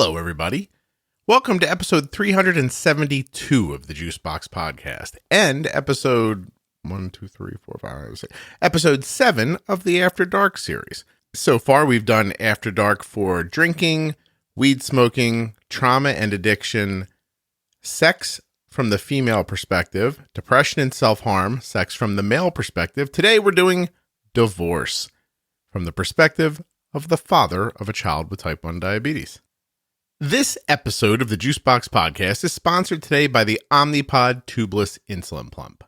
Hello, everybody. Welcome to episode 372 of the Juicebox Podcast and episode episode 7 of the After Dark series. So far, we've done After Dark for drinking, weed smoking, trauma and addiction, sex from the female perspective, depression and self-harm, sex from the male perspective. Today, we're doing divorce from the perspective of the father of a child with type 1 diabetes. This episode of the Juicebox Podcast is sponsored today by the Omnipod Tubeless Insulin Pump.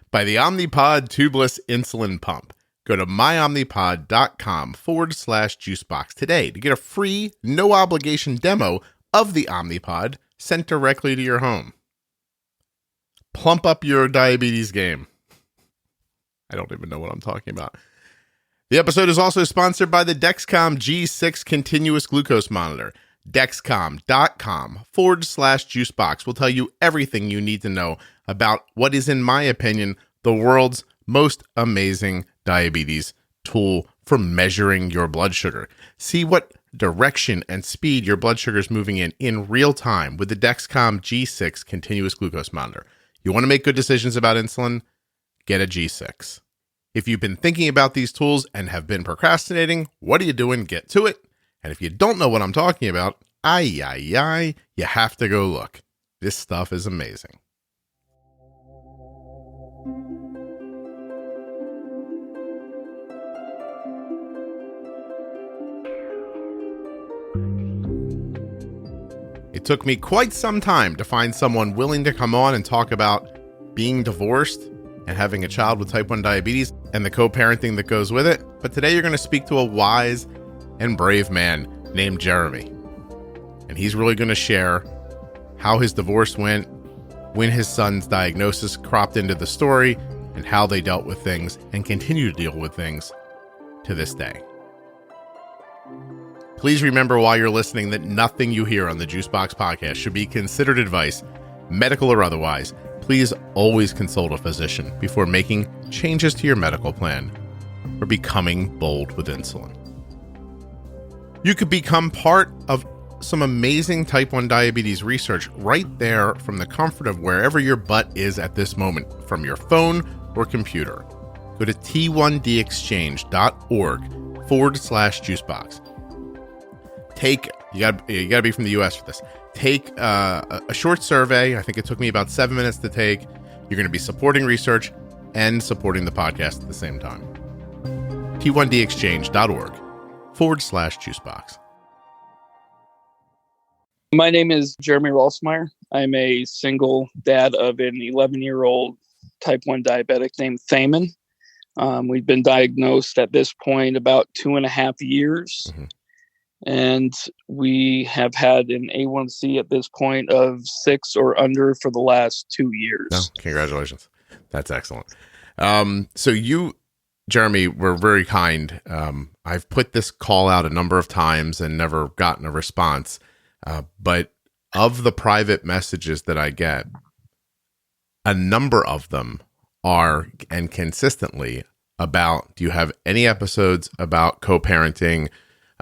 By the Omnipod Tubeless Insulin Pump. Go to myomnipod.com/juicebox today to get a free, no obligation demo of the Omnipod sent directly to your home. Plump up your diabetes game. I don't even know what I'm talking about. The episode is also sponsored by the Dexcom G6 continuous glucose monitor. Dexcom.com/juicebox will tell you everything you need to know about what is, in my opinion, the world's most amazing diabetes tool for measuring your blood sugar. See what direction and speed your blood sugar is moving in real time with the Dexcom G6 continuous glucose monitor. You want to make good decisions about insulin? Get a G6. If you've been thinking about these tools and have been procrastinating, what are you doing? Get to it. And if you don't know what I'm talking about, you have to go look. This stuff is amazing. It took me quite some time to find someone willing to come on and talk about being divorced and having a child with type 1 diabetes and the co-parenting that goes with it. But today you're going to speak to a wise and brave man named Jeremy. And he's really going to share how his divorce went, when his son's diagnosis cropped into the story, and how they dealt with things and continue to deal with things to this day. Please remember while you're listening that nothing you hear on the Juicebox Podcast should be considered advice, medical or otherwise. Please always consult a physician before making changes to your medical plan or becoming bold with insulin. You could become part of some amazing type 1 diabetes research right there from the comfort of wherever your butt is at this moment, from your phone or computer. Go to t1dexchange.org/juicebox. You gotta be from the US for this. Take a short survey. I think it took me about 7 minutes to take. You're going to be supporting research and supporting the podcast at the same time. t1dexchange.org/juicebox. My name is Jeremy Rossmeyer. I'm a single dad of an 11-year-old type 1 diabetic named Thaman. We've been diagnosed at this point about 2.5 years. Mm-hmm. And we have had an A1C at this point of 6 or under for the last 2 years. Oh, congratulations. That's excellent. So you, Jeremy, were very kind. I've put this call out a number of times and never gotten a response. But of the private messages that I get, a number of them are, and consistently, about, do you have any episodes about co-parenting,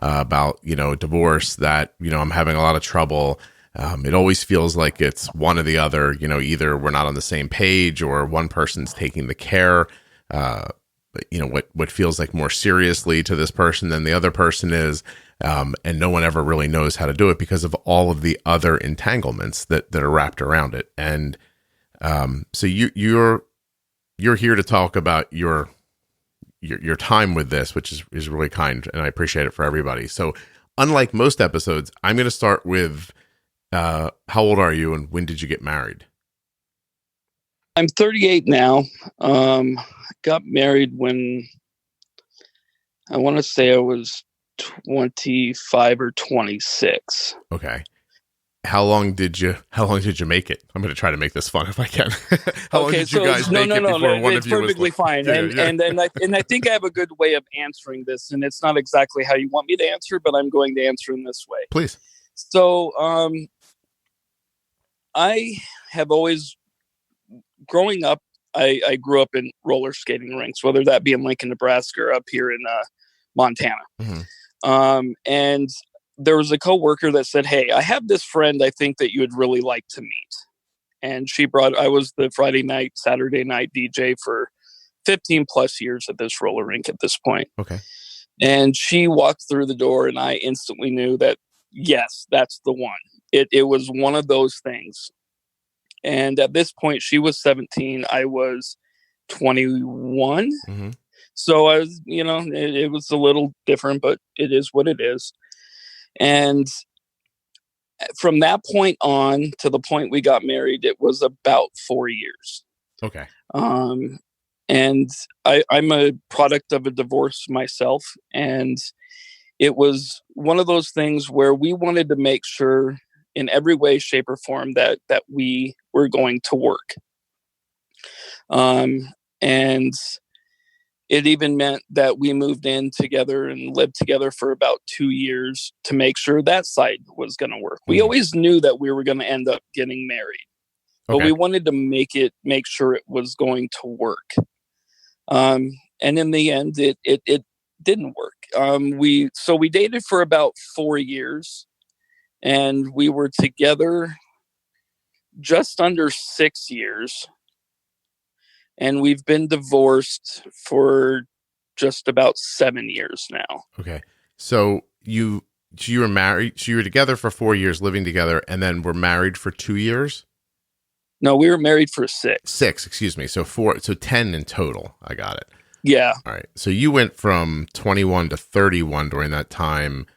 about, divorce, that, I'm having a lot of trouble. It always feels like it's one or the other, either we're not on the same page or one person's taking the care, what feels like more seriously to this person than the other person is. And no one ever really knows how to do it because of all of the other entanglements that are wrapped around it. And, so you're here to talk about your time with this, which is really kind, and I appreciate it for everybody. So unlike most episodes, I'm going to start with, how old are you and when did you get married? I'm 38 now. Got married when I want to say I was 25 or 26. Okay. How long did you make it? I'm going to try to make this fun if I can. How long did you guys make it before one of you was... It's perfectly fine. And I think I have a good way of answering this, and it's not exactly how you want me to answer, but I'm going to answer in this way. Please. So, I have always, growing up, I grew up in roller skating rinks, whether that be in Lincoln, Nebraska, or up here in Montana. Mm-hmm. And there was a coworker that said, "Hey, I have this friend I think that you would really like to meet." And I was the Friday night, Saturday night DJ for 15 plus years at this roller rink at this point. Okay. And she walked through the door and I instantly knew that, yes, that's the one. It was one of those things. And at this point, she was 17. I was 21. Mm-hmm. So I was, it was a little different, but it is what it is. And from that point on to the point we got married, it was about 4 years. Okay. And I'm a product of a divorce myself. And it was one of those things where we wanted to make sure in every way, shape, or form that we were going to work. And it even meant that we moved in together and lived together for about 2 years to make sure that side was going to work. We always knew that we were going to end up getting married, but we wanted to make sure it was going to work. And in the end, it didn't work. We dated for about 4 years. And we were together just under 6 years. And we've been divorced for just about 7 years now. Okay. So you were married, so you were together for 4 years, living together, and then were married for 2 years? No, we were married for 6. 6, excuse me. So 10 in total. I got it. Yeah. All right. So you went from 21 to 31 during that time.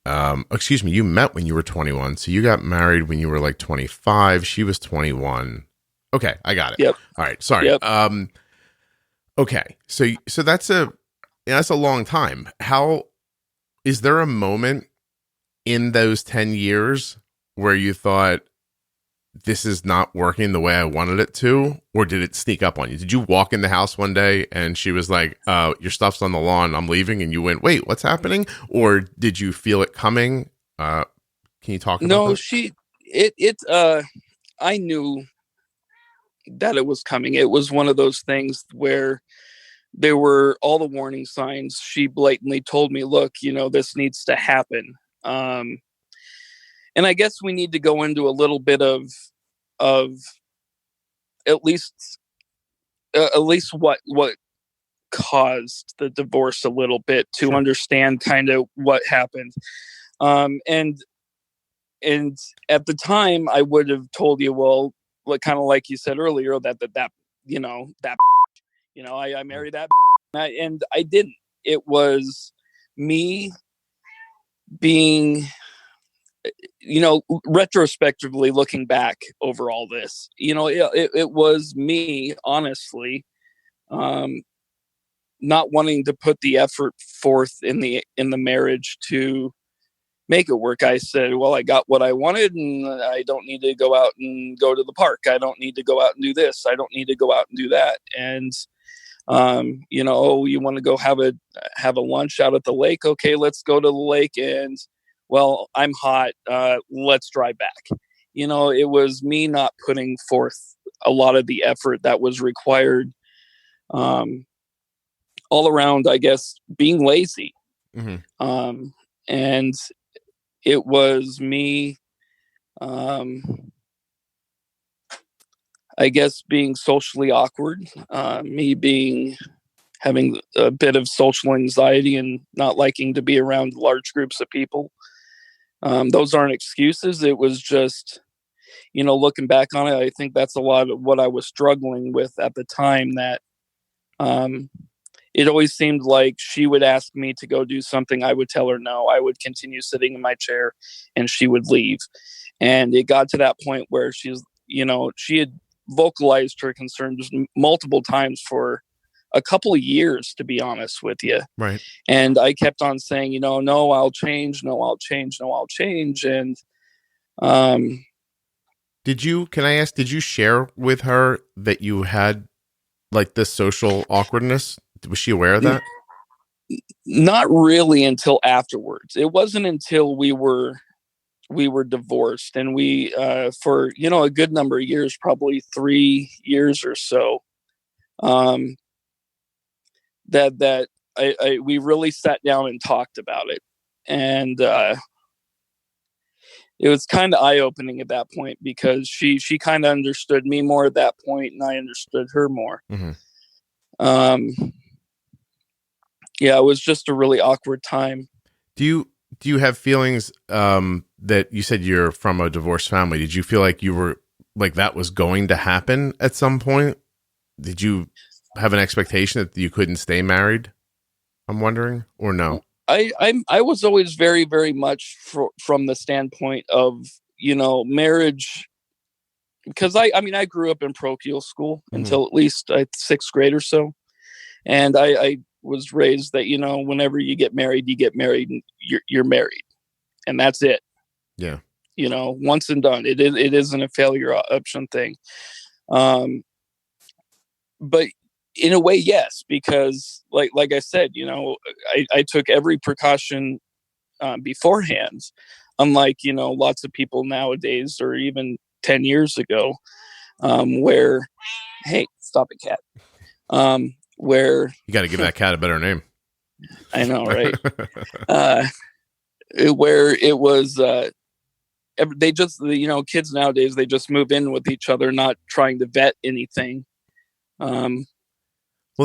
You met when you were 21. So you got married when you were like 25. She was 21. Okay. I got it. Yep. All right. Sorry. Yep. Okay. So that's a long time. Is there a moment in those 10 years where you thought this is not working the way I wanted it to, or did it sneak up on you? Did you walk in the house one day and she was like, your stuff's on the lawn, I'm leaving, and you went, wait, what's happening? Or did you feel it coming? Can you talk about that? I knew that it was coming. It was one of those things where there were all the warning signs. She blatantly told me, look, this needs to happen. And I guess we need to go into a little bit of at least what caused the divorce a little bit to Sure. understand kind of what happened. And at the time I would have told you, well, kind of like you said earlier, that I married that, and I didn't. It was me being, retrospectively looking back over all this, it was me, honestly, not wanting to put the effort forth in the marriage to make it work. I said, well, I got what I wanted, and I don't need to go out and go to the park. I don't need to go out and do this. I don't need to go out and do that. And you want to go have a lunch out at the lake? Okay, let's go to the lake. And well, I'm hot. Let's drive back. It was me not putting forth a lot of the effort that was required, all around, I guess, being lazy. Mm-hmm. And it was me, I guess, being socially awkward, me having a bit of social anxiety and not liking to be around large groups of people. Those aren't excuses. It was just, looking back on it, I think that's a lot of what I was struggling with at the time, that it always seemed like she would ask me to go do something. I would tell her no. I would continue sitting in my chair and she would leave. And it got to that point where she had vocalized her concerns multiple times for a couple of years, to be honest with you. Right. And I kept on saying, no, I'll change. No, I'll change. No, I'll change. And, can I ask, did you share with her that you had like this social awkwardness? Was she aware of that? Not really until afterwards. It wasn't until we were divorced, and we, for, a good number of years, probably 3 years or so, that we really sat down and talked about it. And it was kind of eye-opening at that point, because she kind of understood me more at that point, and I understood her more. Mm-hmm. Yeah, it was just a really awkward time. Do you have feelings that you said you're from a divorced family? Did you feel like you were like that was going to happen at some point? Did you have an expectation that you couldn't stay married? I'm wondering, or no? I was always very, very much from the standpoint of, marriage, because I grew up in parochial school until at least 6th grade or so. And I was raised that, whenever you get married, and you're married, and that's it. Yeah. Once and done. It isn't a failure option thing. But in a way, yes, because like I said, I took every precaution beforehand, unlike, lots of people nowadays, or even 10 years ago, where, hey, stop it, cat. Where you got to give that cat a better name. I know, right? Where it was, they just, kids nowadays, they just move in with each other, not trying to vet anything. Well,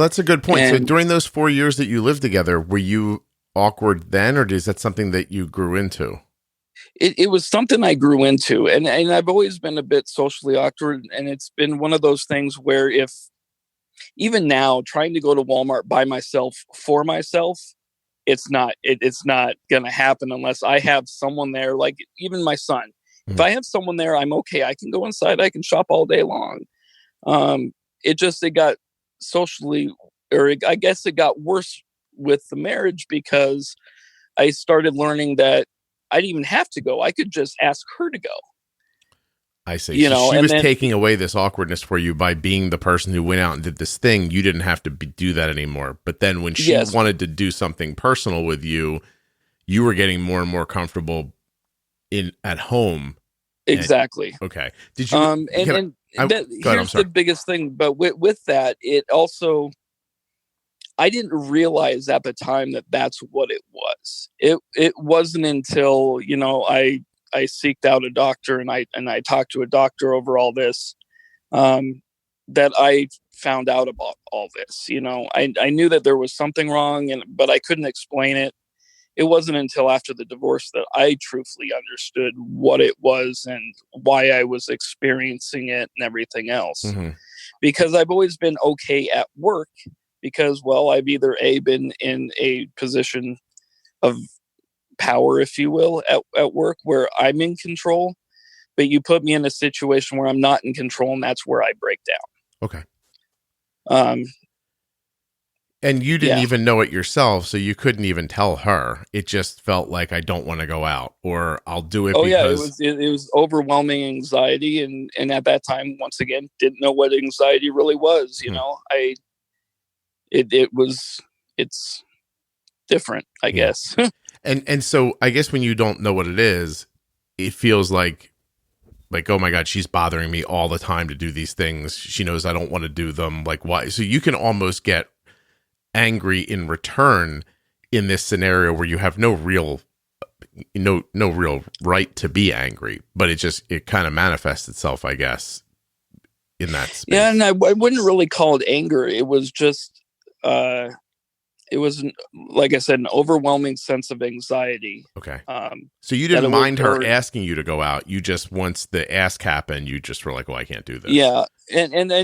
that's a good point. So during those 4 years that you lived together, were you awkward then, or is that something that you grew into? It was something I grew into, and I've always been a bit socially awkward, and it's been one of those things where even now, trying to go to Walmart by myself for myself, it's not going to happen unless I have someone there, like even my son. Mm-hmm. If I have someone there, I'm okay. I can go inside. I can shop all day long. It got socially, I guess it got worse with the marriage, because I started learning that I didn't even have to go. I could just ask her to go. I see. She was taking away this awkwardness for you by being the person who went out and did this thing. You didn't have to do that anymore. But then when she wanted to do something personal with you, you were getting more and more comfortable at home. Exactly. Okay. Did you? Here's the biggest thing. But with that, it also, I didn't realize at the time that that's what it was. It wasn't until, I seeked out a doctor, and I talked to a doctor over all this, that I found out about all this. I knew that there was something wrong, but I couldn't explain it. It wasn't until after the divorce that I truthfully understood what it was and why I was experiencing it and everything else. Mm-hmm. Because I've always been okay at work, because, well, I've either been in a position of power, if you will, at work, where I'm in control, but you put me in a situation where I'm not in control, and that's where I break down. Okay. And you didn't even know it yourself, so you couldn't even tell her. It just felt like, I don't want to go out, or I'll do it because... it was overwhelming anxiety, and at that time, once again, didn't know what anxiety really was. It's different, I guess. And so I guess when you don't know what it is, it feels like, oh my God, she's bothering me all the time to do these things. She knows I don't want to do them. Like, why? So you can almost get angry in return in this scenario where you have no real right to be angry, but it kind of manifests itself, I guess, in that space. Yeah, and I wouldn't really call it anger. It was just, it was, like I said, an overwhelming sense of anxiety. Okay. So you didn't mind her asking you to go out. You just, once the ask happened, you just were like, "Well, I can't do this." Yeah, and I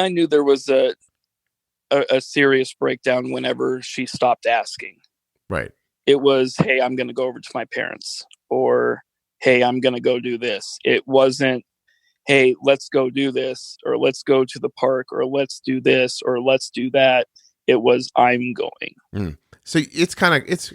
knew there was a serious breakdown whenever she stopped asking. Right. It was, "Hey, I'm going to go over to my parents," or, "Hey, I'm going to go do this." It wasn't, "Hey, let's go do this," or "Let's go to the park," or "Let's do this," or "Let's do that." It was, "I'm going." Mm. So it's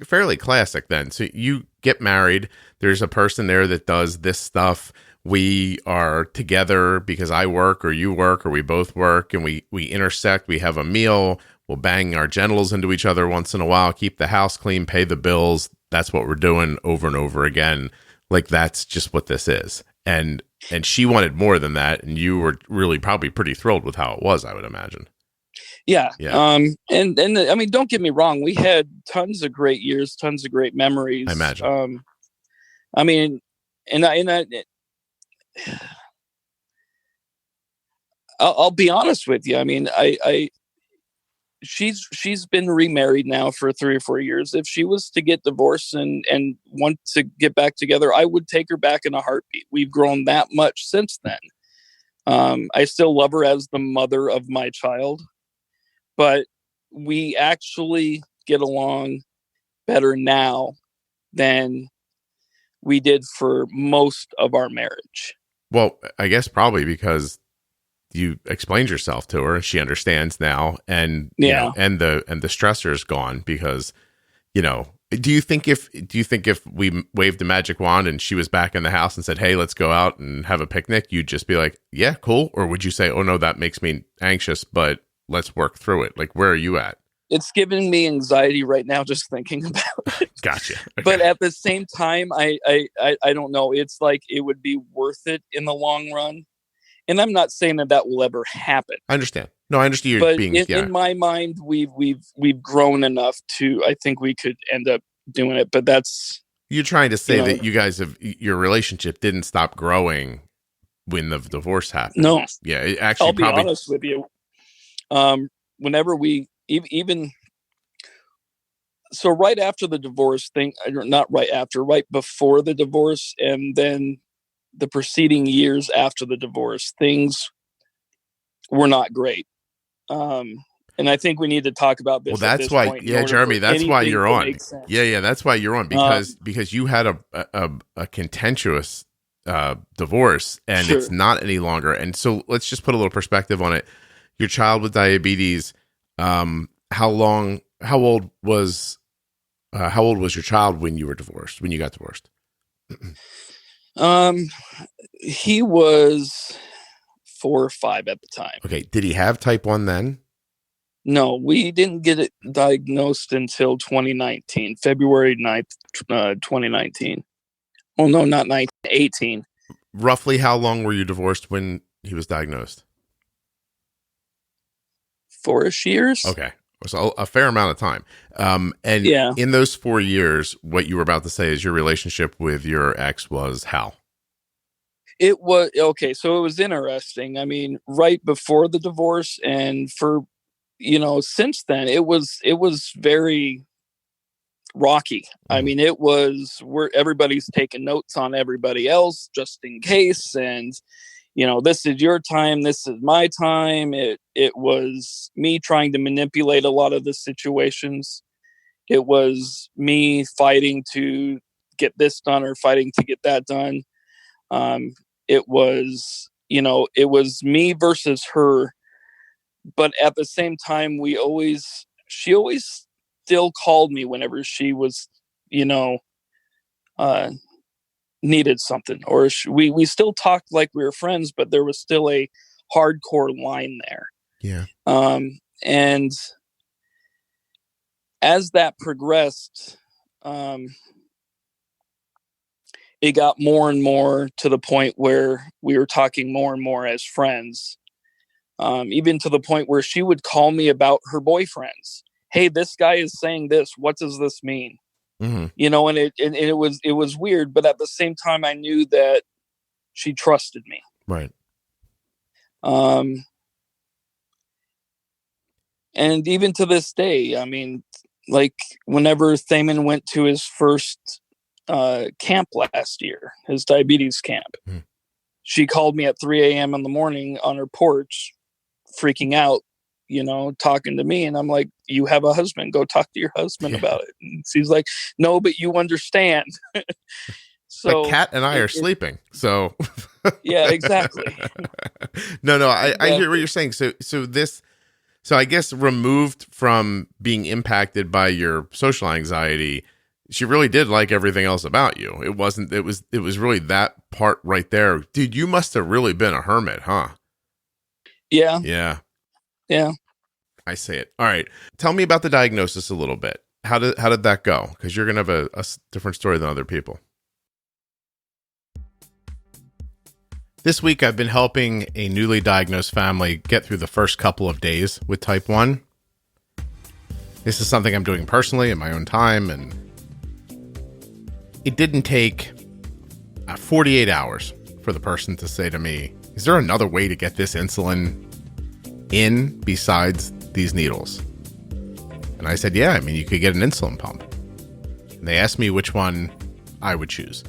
fairly classic then. So you get married. There's a person there that does this stuff. We are together because I work or you work or we both work, and we intersect. We have a meal. We'll bang our genitals into each other once in a while, keep the house clean, pay the bills. That's what we're doing over and over again. Like, that's just what this is. And she wanted more than that. And you were really probably pretty thrilled with how it was, I would imagine. Yeah. Yeah. And I mean, don't get me wrong. We had tons of great years, tons of great memories. I imagine. I mean, I'll be honest with you. I mean, she's been remarried now for 3 or 4 years. If she was to get divorced and want to get back together, I would take her back in a heartbeat. We've grown that much since then. I still love her as the mother of my child, but we actually get along better now than we did for most of our marriage. Well, I guess probably because you explained yourself to her, she understands now, and you know, and the stressor is gone because, you know, do you think if we waved the magic wand and she was back in the house and said, "Hey, let's go out and have a picnic," you'd just be like, "Yeah, cool," or would you say, "Oh no, that makes me anxious, but let's work through it"? Like, where are you at? It's giving me anxiety right now just thinking about it. Gotcha. Okay. But at the same time, I don't know. It's like it would be worth it in the long run. And I'm not saying that will ever happen. I understand. No, I understand. But in my mind, we've grown enough to, I think we could end up doing it. But that's, you're trying to say that you guys your relationship didn't stop growing when the divorce happened. No. Yeah, it actually. I'll be honest with you. Whenever we even so right after the divorce thing, not right after, right before the divorce, and then the preceding years after the divorce, things were not great. And I think we need to talk about this. Well, that's why, Jeremy, that's why you're on. Yeah, that's why you're on, because you had a contentious divorce, and it's not any longer. And so let's just put a little perspective on it. Your child with diabetes, how old was your child when you got divorced? He was 4 or 5 at the time. Okay. Did he have type 1 then? No, we didn't get it diagnosed until 2019, February 9th, 2019. Oh, no, not 19, 18. Roughly how long were you divorced when he was diagnosed? 4-ish years. Okay. So a fair amount of time. And in those 4 years, what you were about to say is your relationship with your ex was how? It was okay. So it was interesting. I mean, right before the divorce and for, since then, it was very rocky. Mm-hmm. I mean, it was where everybody's taking notes on everybody else just in case. And, this is your time. This is my time. It was me trying to manipulate a lot of the situations. It was me fighting to get this done or fighting to get that done. It was me versus her. But at the same time, she always still called me whenever she was, needed something, or we still talked like we were friends, but there was still a hardcore line there. Yeah. And as that progressed, it got more and more to the point where we were talking more and more as friends. Even to the point where she would call me about her boyfriends. Hey, this guy is saying this. What does this mean? Mm-hmm. And it was weird, but at the same time, I knew that she trusted me. Right. And even to this day, I mean, like whenever Thaman went to his first camp last year, his diabetes camp, she called me at 3 a.m. in the morning on her porch, freaking out, talking to me. And I'm like, you have a husband, go talk to your husband about it. And she's like, no, but you understand. So but Kat and I are sleeping. So yeah, exactly. No, I hear what you're saying. So I guess removed from being impacted by your social anxiety, she really did like everything else about you. It was really that part right there. Dude, you must have really been a hermit, huh? Yeah. Yeah. Yeah. I say it. All right. Tell me about the diagnosis a little bit. How did that go? Because you're going to have a different story than other people. This week, I've been helping a newly diagnosed family get through the first couple of days with type 1. This is something I'm doing personally in my own time, and it didn't take 48 hours for the person to say to me, is there another way to get this insulin in besides these needles? And I said, yeah, I mean, you could get an insulin pump. And they asked me which one I would choose.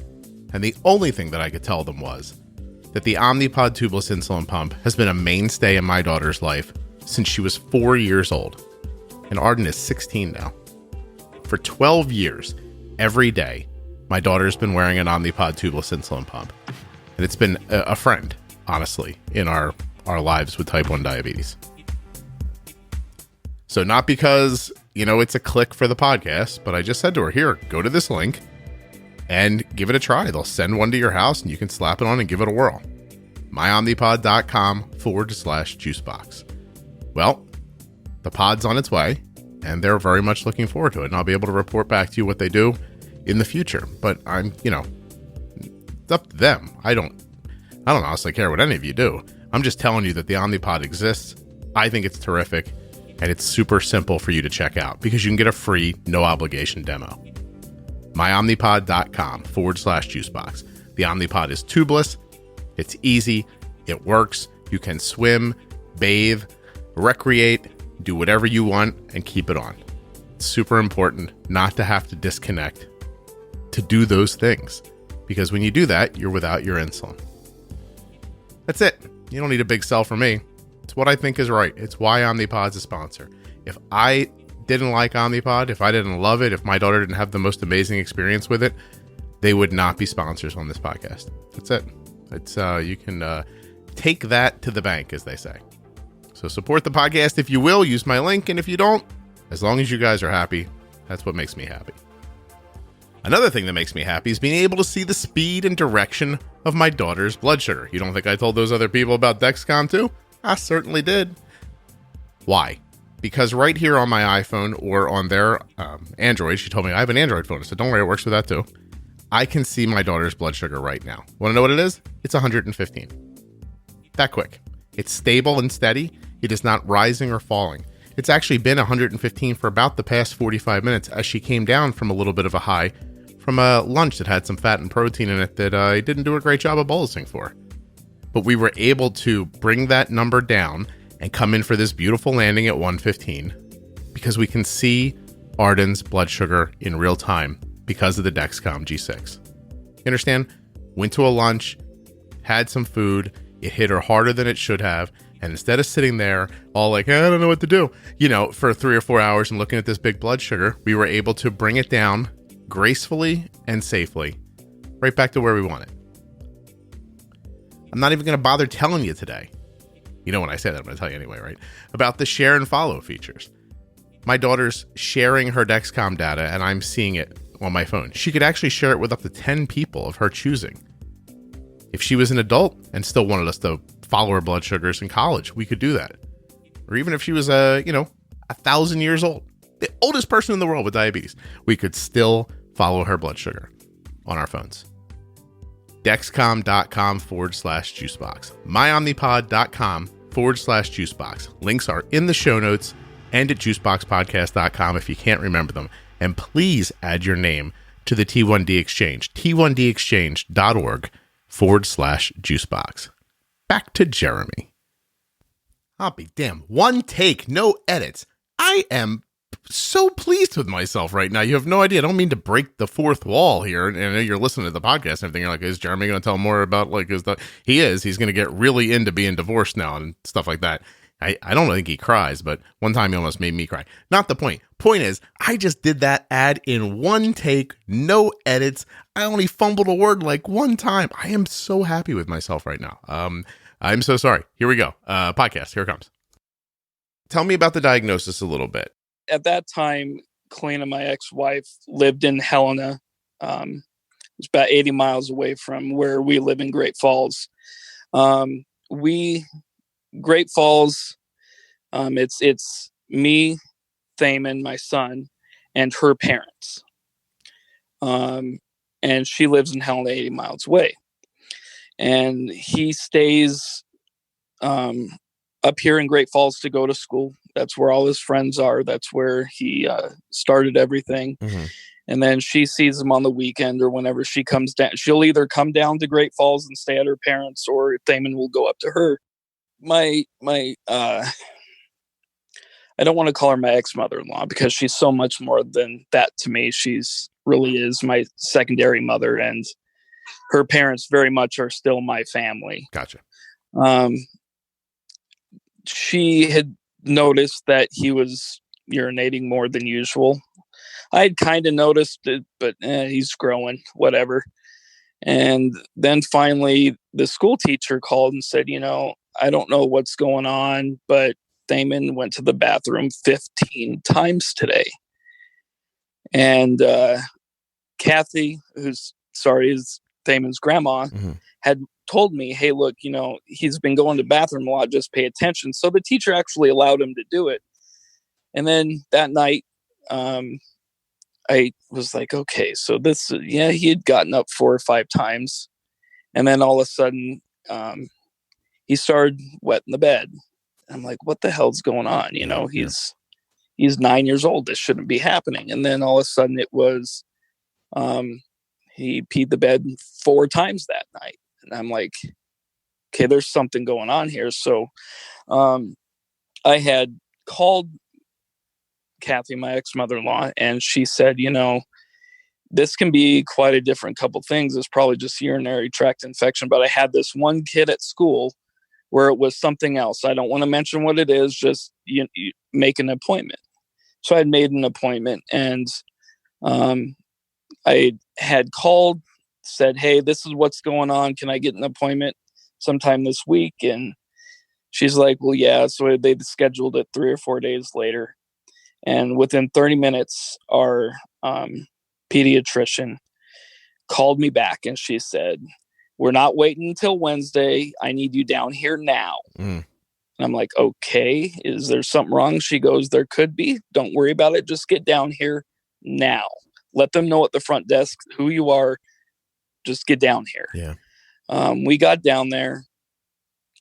And the only thing that I could tell them was that the Omnipod tubeless insulin pump has been a mainstay in my daughter's life since she was 4 years old. And Arden is 16 now. For 12 years, every day, my daughter's been wearing an Omnipod tubeless insulin pump. And it's been a friend, honestly, in our lives with type 1 diabetes. So not because, it's a click for the podcast, but I just said to her, here, go to this link and give it a try. They'll send one to your house and you can slap it on and give it a whirl. myomnipod.com/juicebox. Well, the pod's on its way and they're very much looking forward to it. And I'll be able to report back to you what they do in the future. But I'm, it's up to them. I don't honestly care what any of you do. I'm just telling you that the Omnipod exists. I think it's terrific and it's super simple for you to check out because you can get a free, no obligation demo. myomnipod.com/juicebox. The Omnipod is tubeless. It's easy. It works. You can swim, bathe, recreate, do whatever you want, and keep it on. It's super important not to have to disconnect to do those things because when you do that, you're without your insulin. That's it. You don't need a big sell from me. It's what I think is right. It's why Omnipod's a sponsor. If I didn't like Omnipod, if I didn't love it, if my daughter didn't have the most amazing experience with it, they would not be sponsors on this podcast. That's it. It's you can take that to the bank, as they say. So support the podcast if you will. Use my link, and if you don't, as long as you guys are happy, that's what makes me happy. Another thing that makes me happy is being able to see the speed and direction of my daughter's blood sugar. You don't think I told those other people about Dexcom too? I certainly did. Why? Because right here on my iPhone or on their Android, she told me I have an Android phone. I said, don't worry, it works with that too. I can see my daughter's blood sugar right now. Want to know what it is? It's 115. That quick. It's stable and steady. It is not rising or falling. It's actually been 115 for about the past 45 minutes as she came down from a little bit of a high from a lunch that had some fat and protein in it that I didn't do a great job of bolusing for. But we were able to bring that number down and come in for this beautiful landing at 115 because we can see Arden's blood sugar in real time because of the Dexcom G6. You understand? Went to a lunch, had some food, it hit her harder than it should have, and instead of sitting there all like, I don't know what to do, for 3 or 4 hours and looking at this big blood sugar, we were able to bring it down gracefully and safely right back to where we want it. I'm not even going to bother telling you today. When I say that, I'm going to tell you anyway, right? About the share and follow features. My daughter's sharing her Dexcom data and I'm seeing it on my phone. She could actually share it with up to 10 people of her choosing. If she was an adult and still wanted us to follow her blood sugars in college, we could do that. Or even if she was, 1,000 years old, the oldest person in the world with diabetes, we could still follow her blood sugar on our phones. Dexcom.com/juicebox. myomnipod.com/juicebox. Links are in the show notes and at juiceboxpodcast.com if you can't remember them. And please add your name to the T1D Exchange, t1dexchange.org/juicebox. Back to Jeremy. I'll be damned. One take, no edits. I am so pleased with myself right now. You have no idea. I don't mean to break the fourth wall here. And I know you're listening to the podcast and everything. You're like, is Jeremy going to tell more about his stuff? He is. He's going to get really into being divorced now and stuff like that. I don't think he cries, but one time he almost made me cry. Not the point. Point is, I just did that ad in one take, no edits. I only fumbled a word one time. I am so happy with myself right now. I'm so sorry. Here we go. Podcast. Here it comes. Tell me about the diagnosis a little bit. At that time, Kalina, my ex-wife, lived in Helena. It's about 80 miles away from where we live in Great Falls. Great Falls, it's me, Thaman, my son, and her parents. And she lives in Helena, 80 miles away. and he stays up here in Great Falls to go to school. That's where all his friends are. That's where he started everything. Mm-hmm. And then she sees him on the weekend or whenever she comes down. She'll either come down to Great Falls and stay at her parents, or Thaman will go up to her. My I don't want to call her my ex-mother-in-law because she's so much more than that to me. She's really is my secondary mother, and her parents very much are still my family. Gotcha. She had noticed that he was urinating more than usual. I had kind of noticed it, but he's growing, whatever. And then finally, the school teacher called and said, I don't know what's going on, but Thaman went to the bathroom 15 times today. And Kathy, is Thaman's grandma, mm-hmm. had told me, hey, look, he's been going to the bathroom a lot, just pay attention. So the teacher actually allowed him to do it. And then that night, I was like, okay, so he had gotten up 4 or 5 times. And then all of a sudden, he started wetting the bed. I'm like, what the hell's going on? He's 9 years old. This shouldn't be happening. And then all of a sudden it was, he peed the bed 4 times that night. And I'm like, okay, there's something going on here. So, I had called Kathy, my ex-mother-in-law, and she said, this can be quite a different couple things. It's probably just urinary tract infection, but I had this one kid at school where it was something else. I don't want to mention what it is, just you make an appointment. So I had made an appointment, and I had called, said, hey, this is what's going on. Can I get an appointment sometime this week? And she's like, well, yeah. So they scheduled it 3 or 4 days later. And within 30 minutes, our pediatrician called me back, and she said, we're not waiting until Wednesday. I need you down here now. And I'm like, okay, is there something wrong? She goes, there could be. Don't worry about it. Just get down here now. Let them know at the front desk who you are. Just get down here. Yeah. We got down there.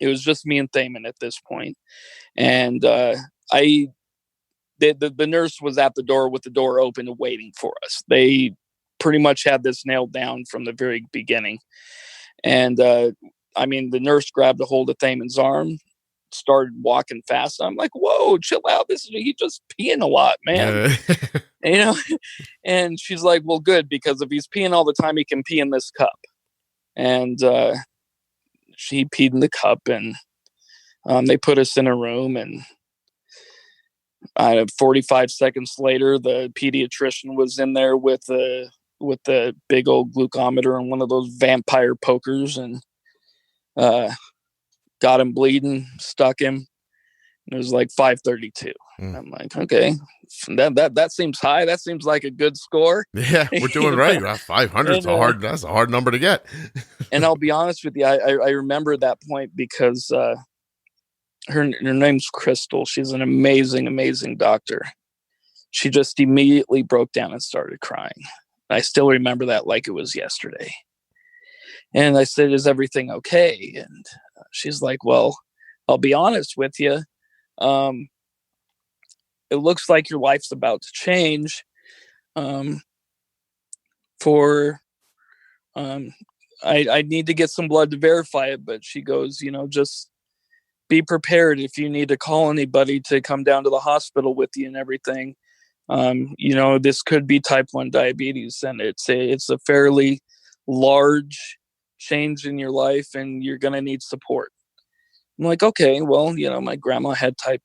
It was just me and Thaman at this point. And the nurse was at the door with the door open and waiting for us. They pretty much had this nailed down from the very beginning. And the nurse grabbed a hold of Thaman's arm, started walking fast. I'm like, whoa, chill out. He's just peeing a lot, man. And she's like, well, good, because if he's peeing all the time, he can pee in this cup. And she peed in the cup, and they put us in a room, and 45 seconds later, the pediatrician was in there with the big old glucometer and one of those vampire pokers, and got him bleeding, stuck him. It was like 532. I'm like, okay, that seems high. That seems like a good score. Yeah, we're doing right. 500 is that's a hard number to get. And I'll be honest with you, I remember that point because her name's Crystal. She's an amazing, amazing doctor. She just immediately broke down and started crying. I still remember that like it was yesterday. And I said, is everything okay? And she's like, well, I'll be honest with you. It looks like your life's about to change. I need to get some blood to verify it. But she goes, just be prepared if you need to call anybody to come down to the hospital with you and everything. This could be type 1 diabetes, and it's a fairly large change in your life, and you're going to need support. I'm like, okay, well, my grandma had type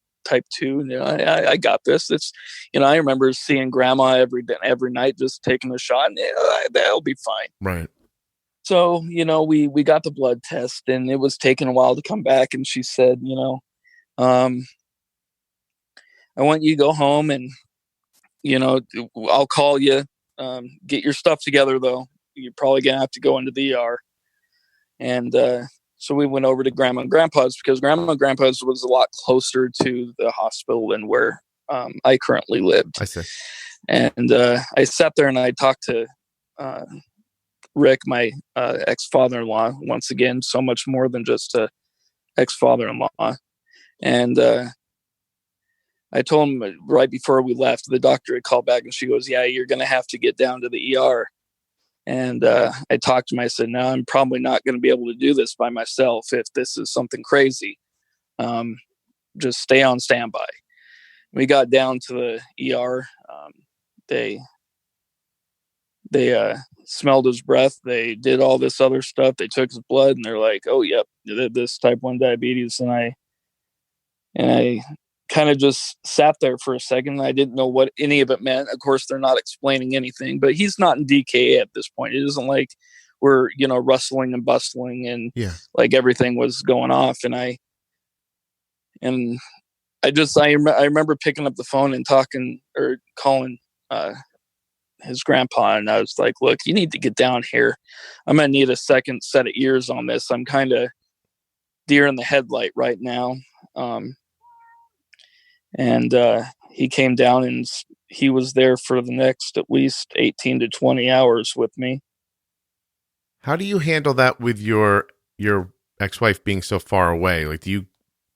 2. I got this. It's, I remember seeing grandma every night, just taking a shot, and that'll be fine. Right. So, we got the blood test, and it was taking a while to come back. And she said, I want you to go home, and, I'll call you, get your stuff together though. You're probably going to have to go into the ER. And, so we went over to Grandma and Grandpa's, because Grandma and Grandpa's was a lot closer to the hospital than where I currently lived. I see. And I sat there and I talked to Rick, my ex-father-in-law, once again, so much more than just a ex-father-in-law. And I told him right before we left, the doctor had called back and she goes, yeah, you're going to have to get down to the ER. And I talked to him. I said, no, I'm probably not going to be able to do this by myself if this is something crazy. Just stay on standby. We got down to the ER. They smelled his breath. They did all this other stuff. They took his blood and they're like, oh, yep, this type 1 diabetes. And I kind of just sat there for a second. I didn't know what any of it meant. Of course, they're not explaining anything, but he's not in DKA at this point. It isn't like we're, rustling and bustling and like everything was going off. And I remember picking up the phone and calling his grandpa. And I was like, look, you need to get down here. I'm going to need a second set of ears on this. I'm kind of deer in the headlight right now. And he came down and he was there for the next at least 18 to 20 hours with me. How do you handle that with your ex-wife being so far away? Like, do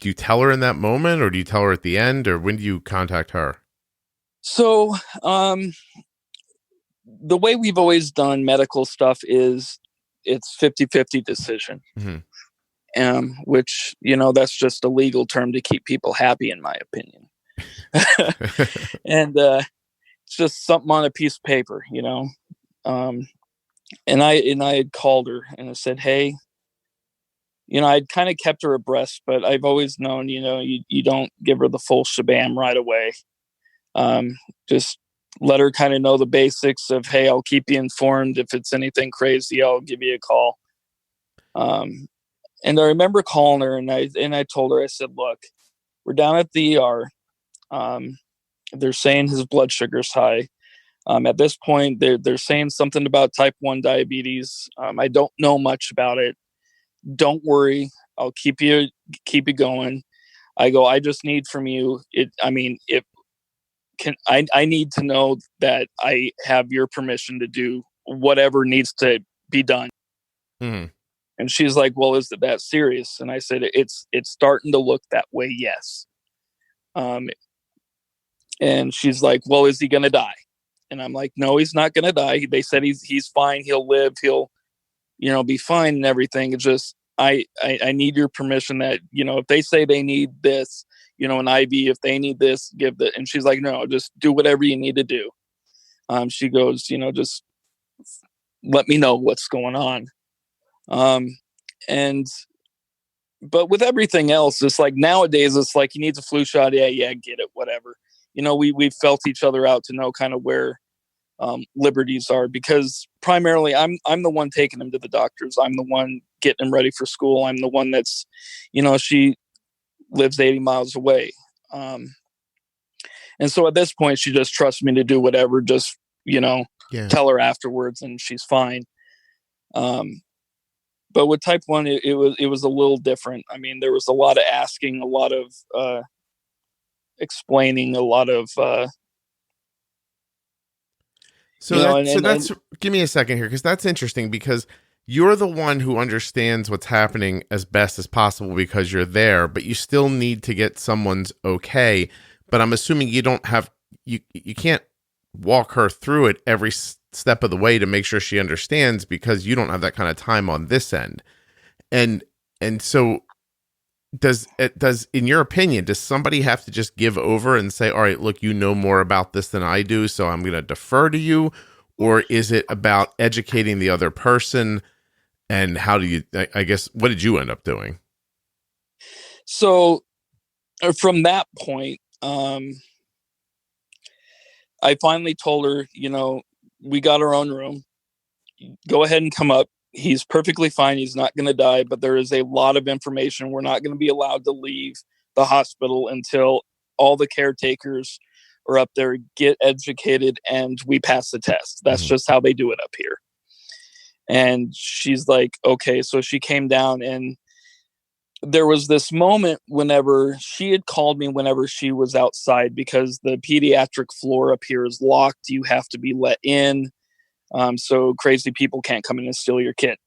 you tell her in that moment, or do you tell her at the end, or when do you contact her? So, the way we've always done medical stuff is it's 50-50 decision. Mm-hmm. Which, that's just a legal term to keep people happy, in my opinion. And it's just something on a piece of paper, and I had called her and I said, hey, I'd kind of kept her abreast, but I've always known, you don't give her the full shebang right away. Just let her kind of know the basics of, hey, I'll keep you informed. If it's anything crazy, I'll give you a call. And I remember calling her and I told her, I said, look, we're down at the ER. They're saying his blood sugar's high. At this point, they're saying something about type 1 diabetes. I don't know much about it. Don't worry. I'll keep you going. I just need from you. I need to know that I have your permission to do whatever needs to be done. Mm-hmm. And she's like, well, is it that serious? And I said, it's starting to look that way. Yes. And she's like, well, is he going to die? And I'm like, no, he's not going to die. They said he's fine. He'll live. He'll, be fine and everything. It's just, I need your permission that, if they say they need this, an IV, if they need this, give that. And she's like, no, just do whatever you need to do. She goes, just let me know what's going on. But with everything else, it's like nowadays, it's like, you need the flu shot. Yeah, get it, whatever. We've felt each other out to know kind of where liberties are, because primarily I'm the one taking him to the doctors. I'm the one getting him ready for school. I'm the one that's, she lives 80 miles away. And so at this point, she just trusts me to do whatever, just, tell her afterwards and she's fine. But with type 1, it was a little different. I mean, there was a lot of asking, a lot of explaining, a lot of give me a second here, because that's interesting, because you're the one who understands what's happening as best as possible because you're there, but you still need to get someone's okay. But I'm assuming you don't have you can't walk her through it every step of the way to make sure she understands, because you don't have that kind of time on this end. And so does in your opinion, does somebody have to just give over and say, all right, look, you know more about this than I do, so I'm going to defer to you? Or is it about educating the other person? And how do you, I guess, what did you end up doing? So from that point, I finally told her, we got our own room. Go ahead and come up. He's perfectly fine. He's not going to die, but there is a lot of information. We're not going to be allowed to leave the hospital until all the caretakers are up there, get educated, and we pass the test. That's just how they do it up here. And she's like, okay. So she came down, and there was this moment whenever she had called me whenever she was outside, because the pediatric floor up here is locked. You have to be let in. So crazy people can't come in and steal your kid,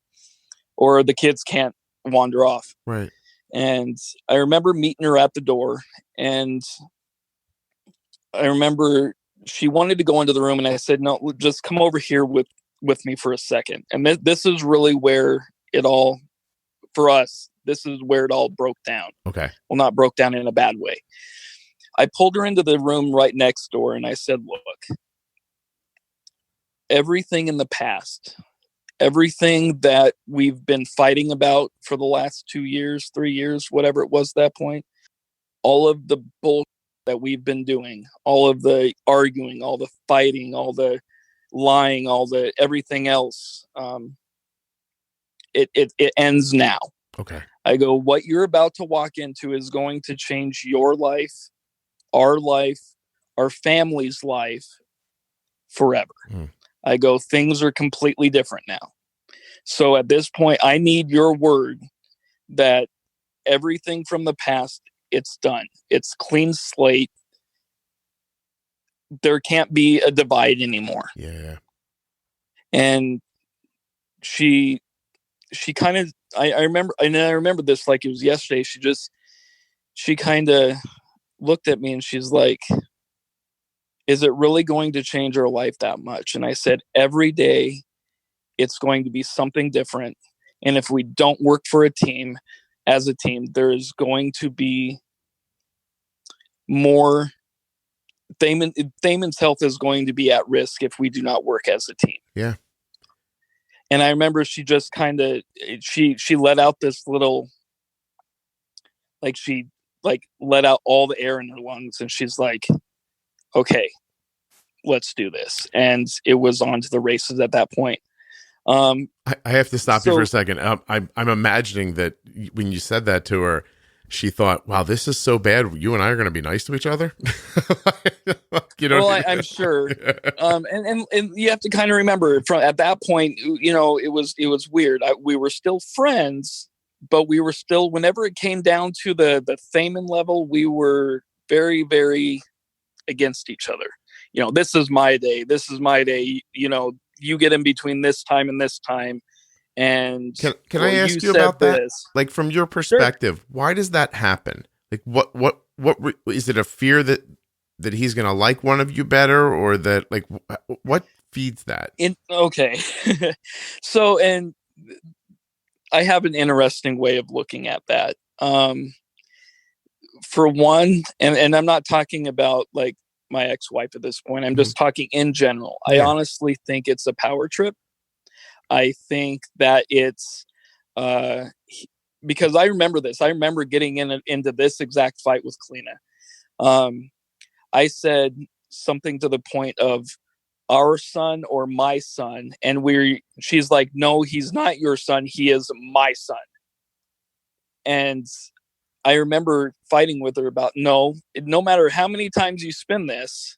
or the kids can't wander off. Right. And I remember meeting her at the door, and I remember she wanted to go into the room, and I said, no, just come over here with me for a second. And this is really where it all, for us, this is where it all broke down. Okay. Well, not broke down in a bad way. I pulled her into the room right next door, and I said, look, everything in the past, everything that we've been fighting about for the last 2 years, 3 years, whatever it was at that point, all of the bull that we've been doing, all of the arguing, all the fighting, all the lying, all the everything else, it ends now. Okay. I go, what you're about to walk into is going to change your life, our family's life forever. I go, things are completely different now. So at this point, I need your word that everything from the past, it's done. It's clean slate. There can't be a divide anymore. Yeah. And she kind of, I remember this like it was yesterday. She kind of looked at me and she's like, is it really going to change our life that much? And I said, every day it's going to be something different. And if we don't work for a team, as a team, there's going to be more. Thamon's health is going to be at risk if we do not work as a team. Yeah. And I remember she just kind of, she let out this little, like she let out all the air in her lungs, and she's like, okay, let's do this. And it was on to the races at that point. I have to stop you for a second. I'm imagining that when you said that to her, she thought, wow, this is so bad. You and I are going to be nice to each other. You know, well, I'm sure. And you have to kind of remember from at that point, you know, it was weird. We were still friends, but we were still, whenever it came down to the Thaman level, we were very, very against each other. You know, this is my day. This is my day. You know, you get in between this time and this time. And can I ask you about that? This. Like, from your perspective, sure. Why does that happen? Like, what is it? A fear that he's going to like one of you better, or that, like, what feeds that? Okay. So, and I have an interesting way of looking at that. For one, and I'm not talking about like my ex-wife at this point. I'm just talking in general. Yeah. I honestly think it's a power trip. I think that it's because I remember this. I remember getting into this exact fight with Kalina. I said something to the point of our son or my son, and she's like, no, he's not your son. He is my son. And I remember fighting with her about, no matter how many times you spin this,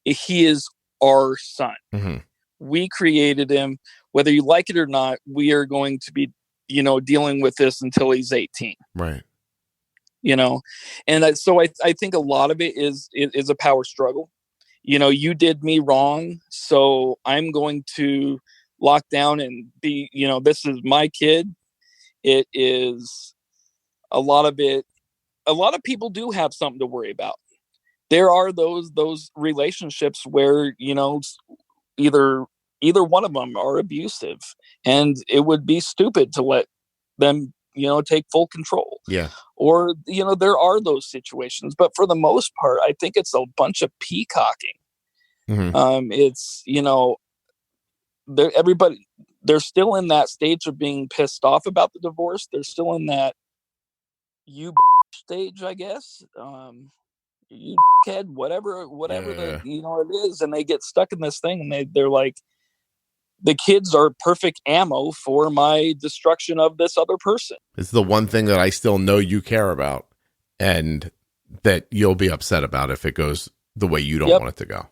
he is our son. Mm-hmm. We created him. Whether you like it or not, we are going to be, you know, dealing with this until he's 18. Right. You know, and so I think a lot of it is a power struggle. You know, you did me wrong, so I'm going to lock down and be, you know, this is my kid. It is a lot of it. A lot of people do have something to worry about. There are those relationships where, you know, either one of them are abusive, and it would be stupid to let them, you know, take full control. Yeah. Or, you know, there are those situations, but for the most part, I think it's a bunch of peacocking. Mm-hmm. It's, you know, they're still in that stage of being pissed off about the divorce. They're still in that stage, I guess. You kid, whatever the, you know, it is, and they get stuck in this thing, and they're like, the kids are perfect ammo for my destruction of this other person. It's the one thing that I still know you care about, and that you'll be upset about if it goes the way you don't want it to go.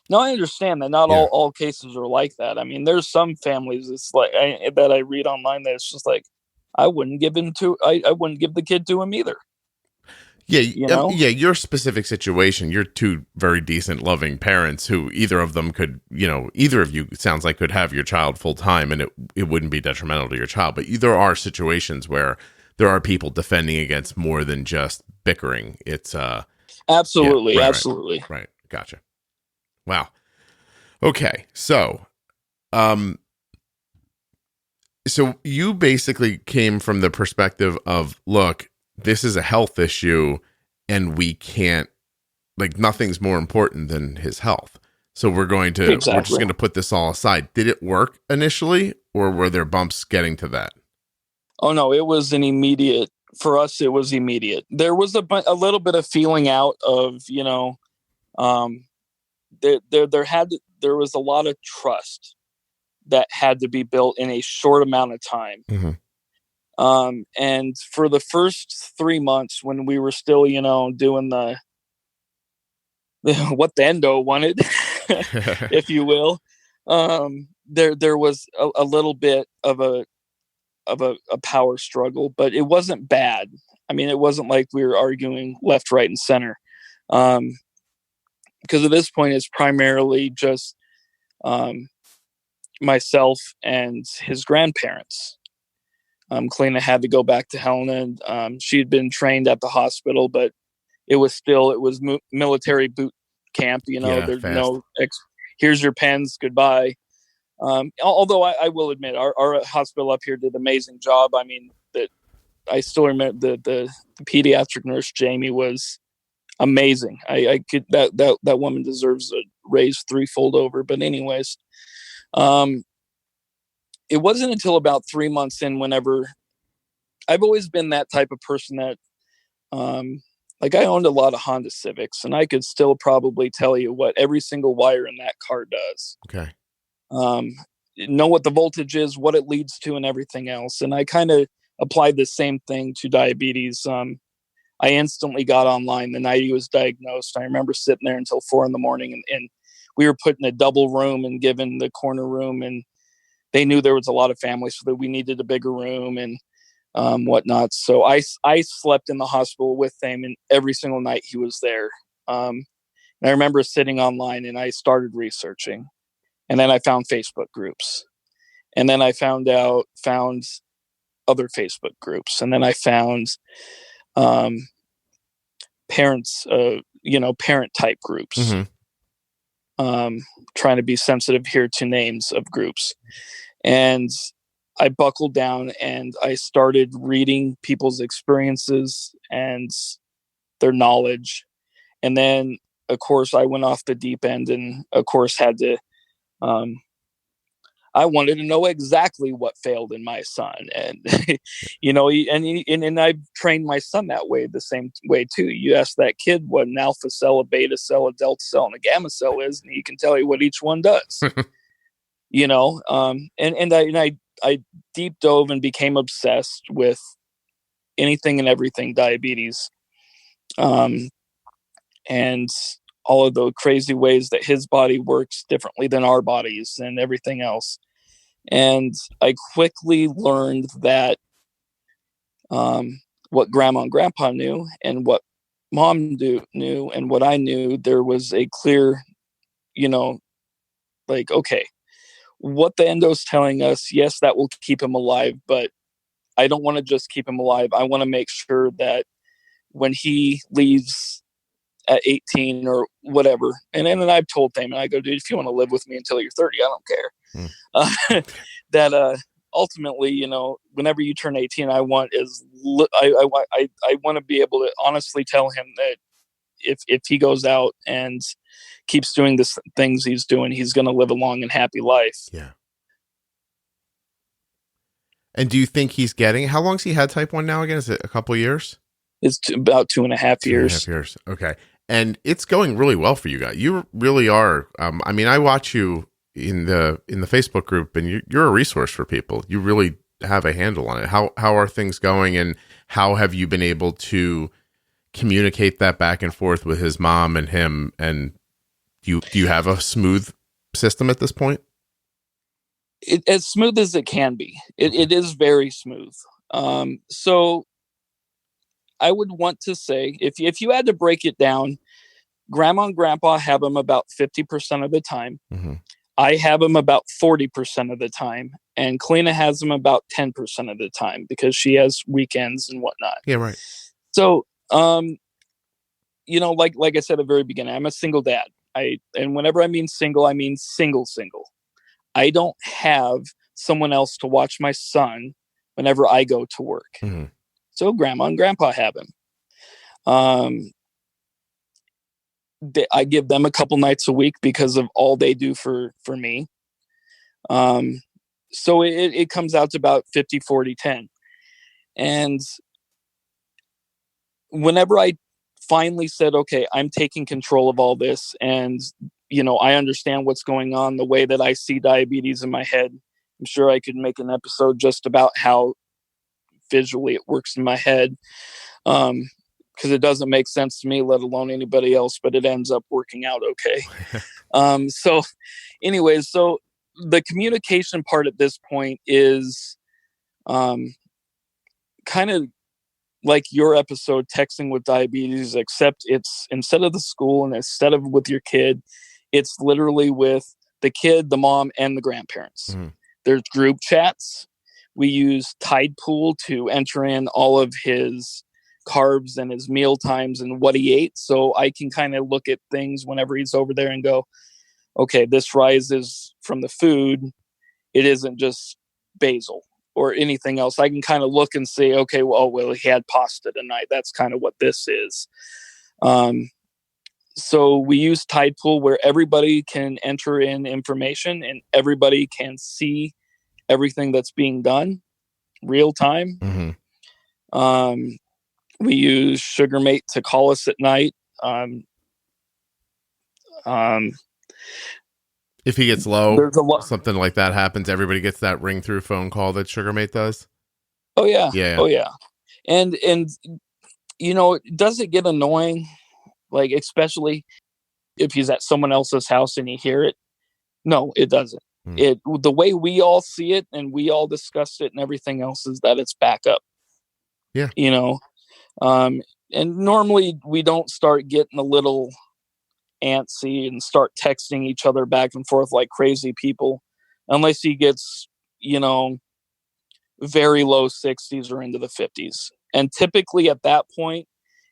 No, I understand that not all cases are like that. I mean, there's some families it's like that I read online that it's just like, I wouldn't give the kid to him either. Yeah, you know? yeah. Your specific situation, you're two very decent, loving parents who either of them could, either of you, it sounds like, could have your child full time, and it wouldn't be detrimental to your child. But there are situations where there are people defending against more than just bickering. It's Absolutely, yeah, absolutely. right. Gotcha. Wow. Okay, so so you basically came from the perspective of, look, this is a health issue and we can't, like, nothing's more important than his health. So we're just going to put this all aside. Did it work initially, or were there bumps getting to that? Oh no, it was for us, it was immediate. There was a little bit of feeling out of, there was a lot of trust that had to be built in a short amount of time. Mm-hmm. And for the first 3 months when we were still, doing the what the endo wanted, if you will, there was a little bit of a power struggle, but it wasn't bad. I mean, it wasn't like we were arguing left, right, and center. Because at this point, it's primarily just myself and his grandparents. Kalina had to go back to Helena. She had been trained at the hospital, but it was military boot camp. There's fast. no here's your pens, goodbye. Although I will admit our hospital up here did an amazing job. I mean, that I still remember the pediatric nurse Jamie was amazing. I could that woman deserves a raise threefold over. But anyways, it wasn't until about 3 months in, whenever I've always been that type of person that, like, I owned a lot of Honda Civics, and I could still probably tell you what every single wire in that car does. Okay. Know what the voltage is, what it leads to, and everything else. And I kind of applied the same thing to diabetes. I instantly got online the night he was diagnosed. I remember sitting there until 4 a.m, and we were put in a double room and given the corner room, and they knew there was a lot of families, so that we needed a bigger room and whatnot. So I slept in the hospital with him, and every single night he was there. And I remember sitting online, and I started researching, and then I found Facebook groups, and then I found other Facebook groups, and then I found parents, parent type groups. Mm-hmm. Trying to be sensitive here to names of groups. And I buckled down and I started reading people's experiences and their knowledge. And then, of course, I went off the deep end and, of course, had to, I wanted to know exactly what failed in my son. And, and I've trained my son that way, the same way too. You ask that kid what an alpha cell, a beta cell, a delta cell, and a gamma cell is, and he can tell you what each one does. I deep dove and became obsessed with anything and everything diabetes, and all of the crazy ways that his body works differently than our bodies and everything else. And I quickly learned that what grandma and grandpa knew and what mom knew and what I knew, there was a clear, okay, what the endo's telling us, yes, that will keep him alive, but I don't want to just keep him alive. I want to make sure that when he leaves at 18 or whatever, and then I've told them, and I go, dude, if you want to live with me until you're 30, I don't care. That ultimately, whenever you turn 18, I want to be able to honestly tell him that if he goes out and keeps doing the things he's doing, he's going to live a long and happy life. Yeah. And do you think he's getting, how long's he had type 1 now again? Is it a couple of years? It's about 2.5 years. 2.5 years. Okay. And it's going really well for you guys. You really are. I mean, I watch you in the Facebook group, and you're a resource for people. You really have a handle on it. How are things going, and how have you been able to communicate that back and forth with his mom and him? And do you have a smooth system at this point? As smooth as it can be. It is very smooth. So I would want to say, if you had to break it down, grandma and grandpa have them about 50% of the time. Mm-hmm. I have them about 40% of the time. And Kalina has them about 10% of the time because she has weekends and whatnot. Yeah, right. So, you know, like I said at the very beginning, I'm a single dad. And whenever I mean single. Single. I don't have someone else to watch my son whenever I go to work. Mm-hmm. So grandma and grandpa have him. I give them a couple nights a week because of all they do for me. So it comes out to about 50, 40, 10. And whenever I finally said, okay, I'm taking control of all this, and, you know, I understand what's going on, the way that I see diabetes in my head. I'm sure I could make an episode just about how visually it works in my head. Because it doesn't make sense to me, let alone anybody else, but it ends up working out okay. So anyways, so the communication part at this point is kind of like your episode, Texting with Diabetes, except it's instead of the school and instead of with your kid, it's literally with the kid, the mom, and the grandparents. Mm-hmm. There's group chats. We use Tidepool to enter in all of his carbs and his meal times and what he ate. So I can kind of look at things whenever he's over there and go, okay, this rises from the food. It isn't just basil or anything else. I can kind of look and say, okay, well, he had pasta tonight. That's kind of what this is. So we use Tidepool where everybody can enter in information and everybody can see everything that's being done real time. Mm-hmm. We use SugarMate to call us at night. If he gets low, something like that happens, everybody gets that ring through phone call that SugarMate does. Oh yeah. Yeah. Oh yeah. And you know, does it get annoying? Like, especially if he's at someone else's house and you hear it? No, it doesn't. The way we all see it and we all discussed it and everything else is that it's backup. Yeah. You know, and normally we don't start getting a little antsy and start texting each other back and forth like crazy people unless he gets, you know, very low 60s or into the 50s. And typically at that point,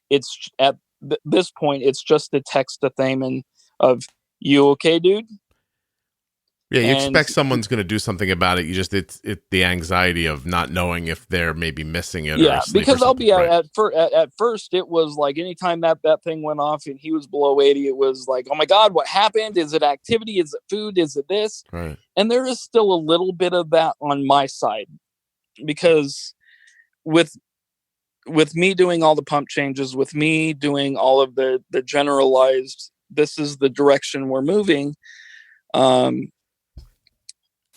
it's at this point, it's just a text to Thaman of, you okay, dude? Yeah, you expect someone's going to do something about it. You just it's the anxiety of not knowing if they're maybe missing it. Yeah, because I'll be at first it was like anytime that thing went off and he was below 80, it was like, oh my God, what happened? Is it activity? Is it food? Is it this? Right. And there is still a little bit of that on my side because with me doing all the pump changes, with me doing all of the generalized, this is the direction we're moving.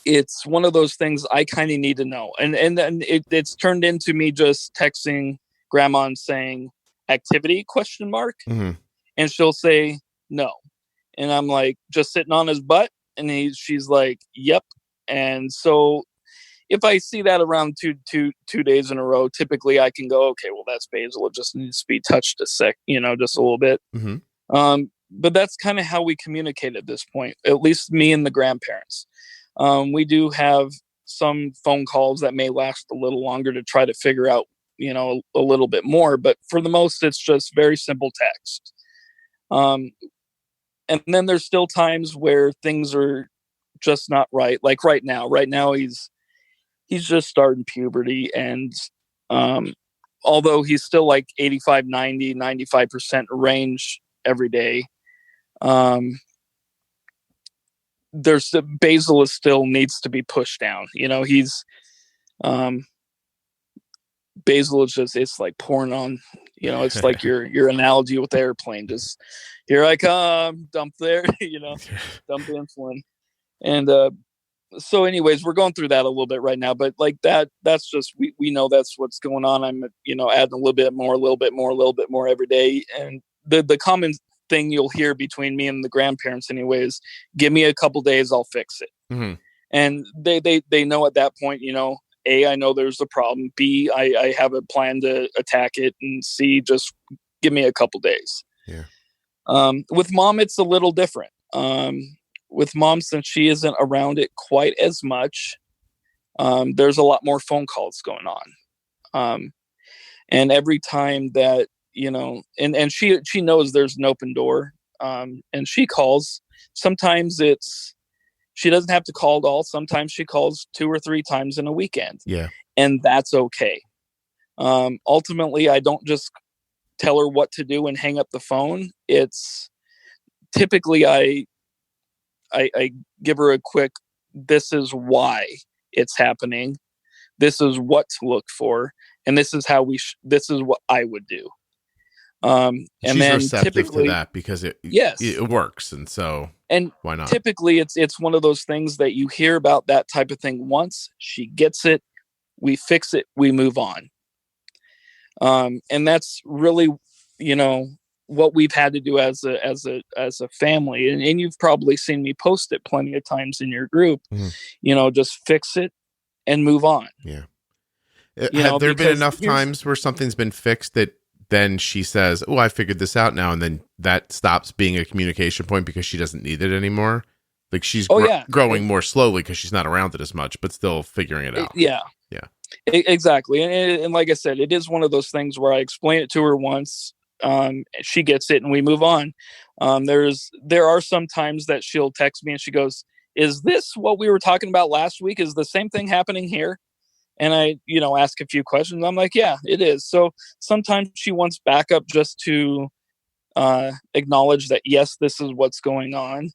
It's one of those things I kind of need to know. And then it's turned into me just texting grandma and saying activity ? Mm-hmm. And she'll say no. And I'm like, just sitting on his butt. And she's like, yep. And so if I see that around two days in a row, typically I can go, okay, well, that's basal. It just needs to be touched just a little bit. Mm-hmm. But that's kind of how we communicate at this point, at least me and the grandparents. We do have some phone calls that may last a little longer to try to figure out, you know, a little bit more. But for the most, it's just very simple text. And then there's still times where things are just not right. Like right now he's just starting puberty. And although he's still like 85, 90, 95% range every day, there's the basal is still needs to be pushed down. You know, he's basal is just, it's like pouring on, you know, it's like your analogy with the airplane, just here I come, dump there, you know, dump insulin. And so anyways, we're going through that a little bit right now, but like that's just, we know that's what's going on. I'm, you know, adding a little bit more every day. And the common thing you'll hear between me and the grandparents anyways, give me a couple days, I'll fix it. Mm-hmm. And they know at that point, you know, A, I know there's a problem. B, I have a plan to attack it. And C, just give me a couple days. Yeah. With mom, it's a little different. With mom, since she isn't around it quite as much, there's a lot more phone calls going on. And every time that, and she knows there's an open door, and she calls. Sometimes she doesn't have to call at all. Sometimes she calls 2 or 3 times in a weekend. Yeah. And that's okay. Ultimately, I don't just tell her what to do and hang up the phone. It's typically I give her a quick, this is why it's happening. This is what to look for. And this is how this is what I would do. And she's then receptive typically to that because it works. And so why not? Typically it's one of those things that you hear about that type of thing once, she gets it, we fix it, we move on. And that's really, what we've had to do as a family. And you've probably seen me post it plenty of times in your group, just fix it and move on. Yeah. Have there been enough times where something's been fixed that then she says, oh, I figured this out now, and then that stops being a communication point because she doesn't need it anymore? Like she's growing more slowly because she's not around it as much, but still figuring it out. Yeah. Exactly. And like I said, it is one of those things where I explain it to her once, she gets it and we move on. There are some times that she'll text me and she goes, is this what we were talking about last week? Is the same thing happening here? And I, ask a few questions. I'm like, yeah, it is. So sometimes she wants backup just to acknowledge that, yes, this is what's going on.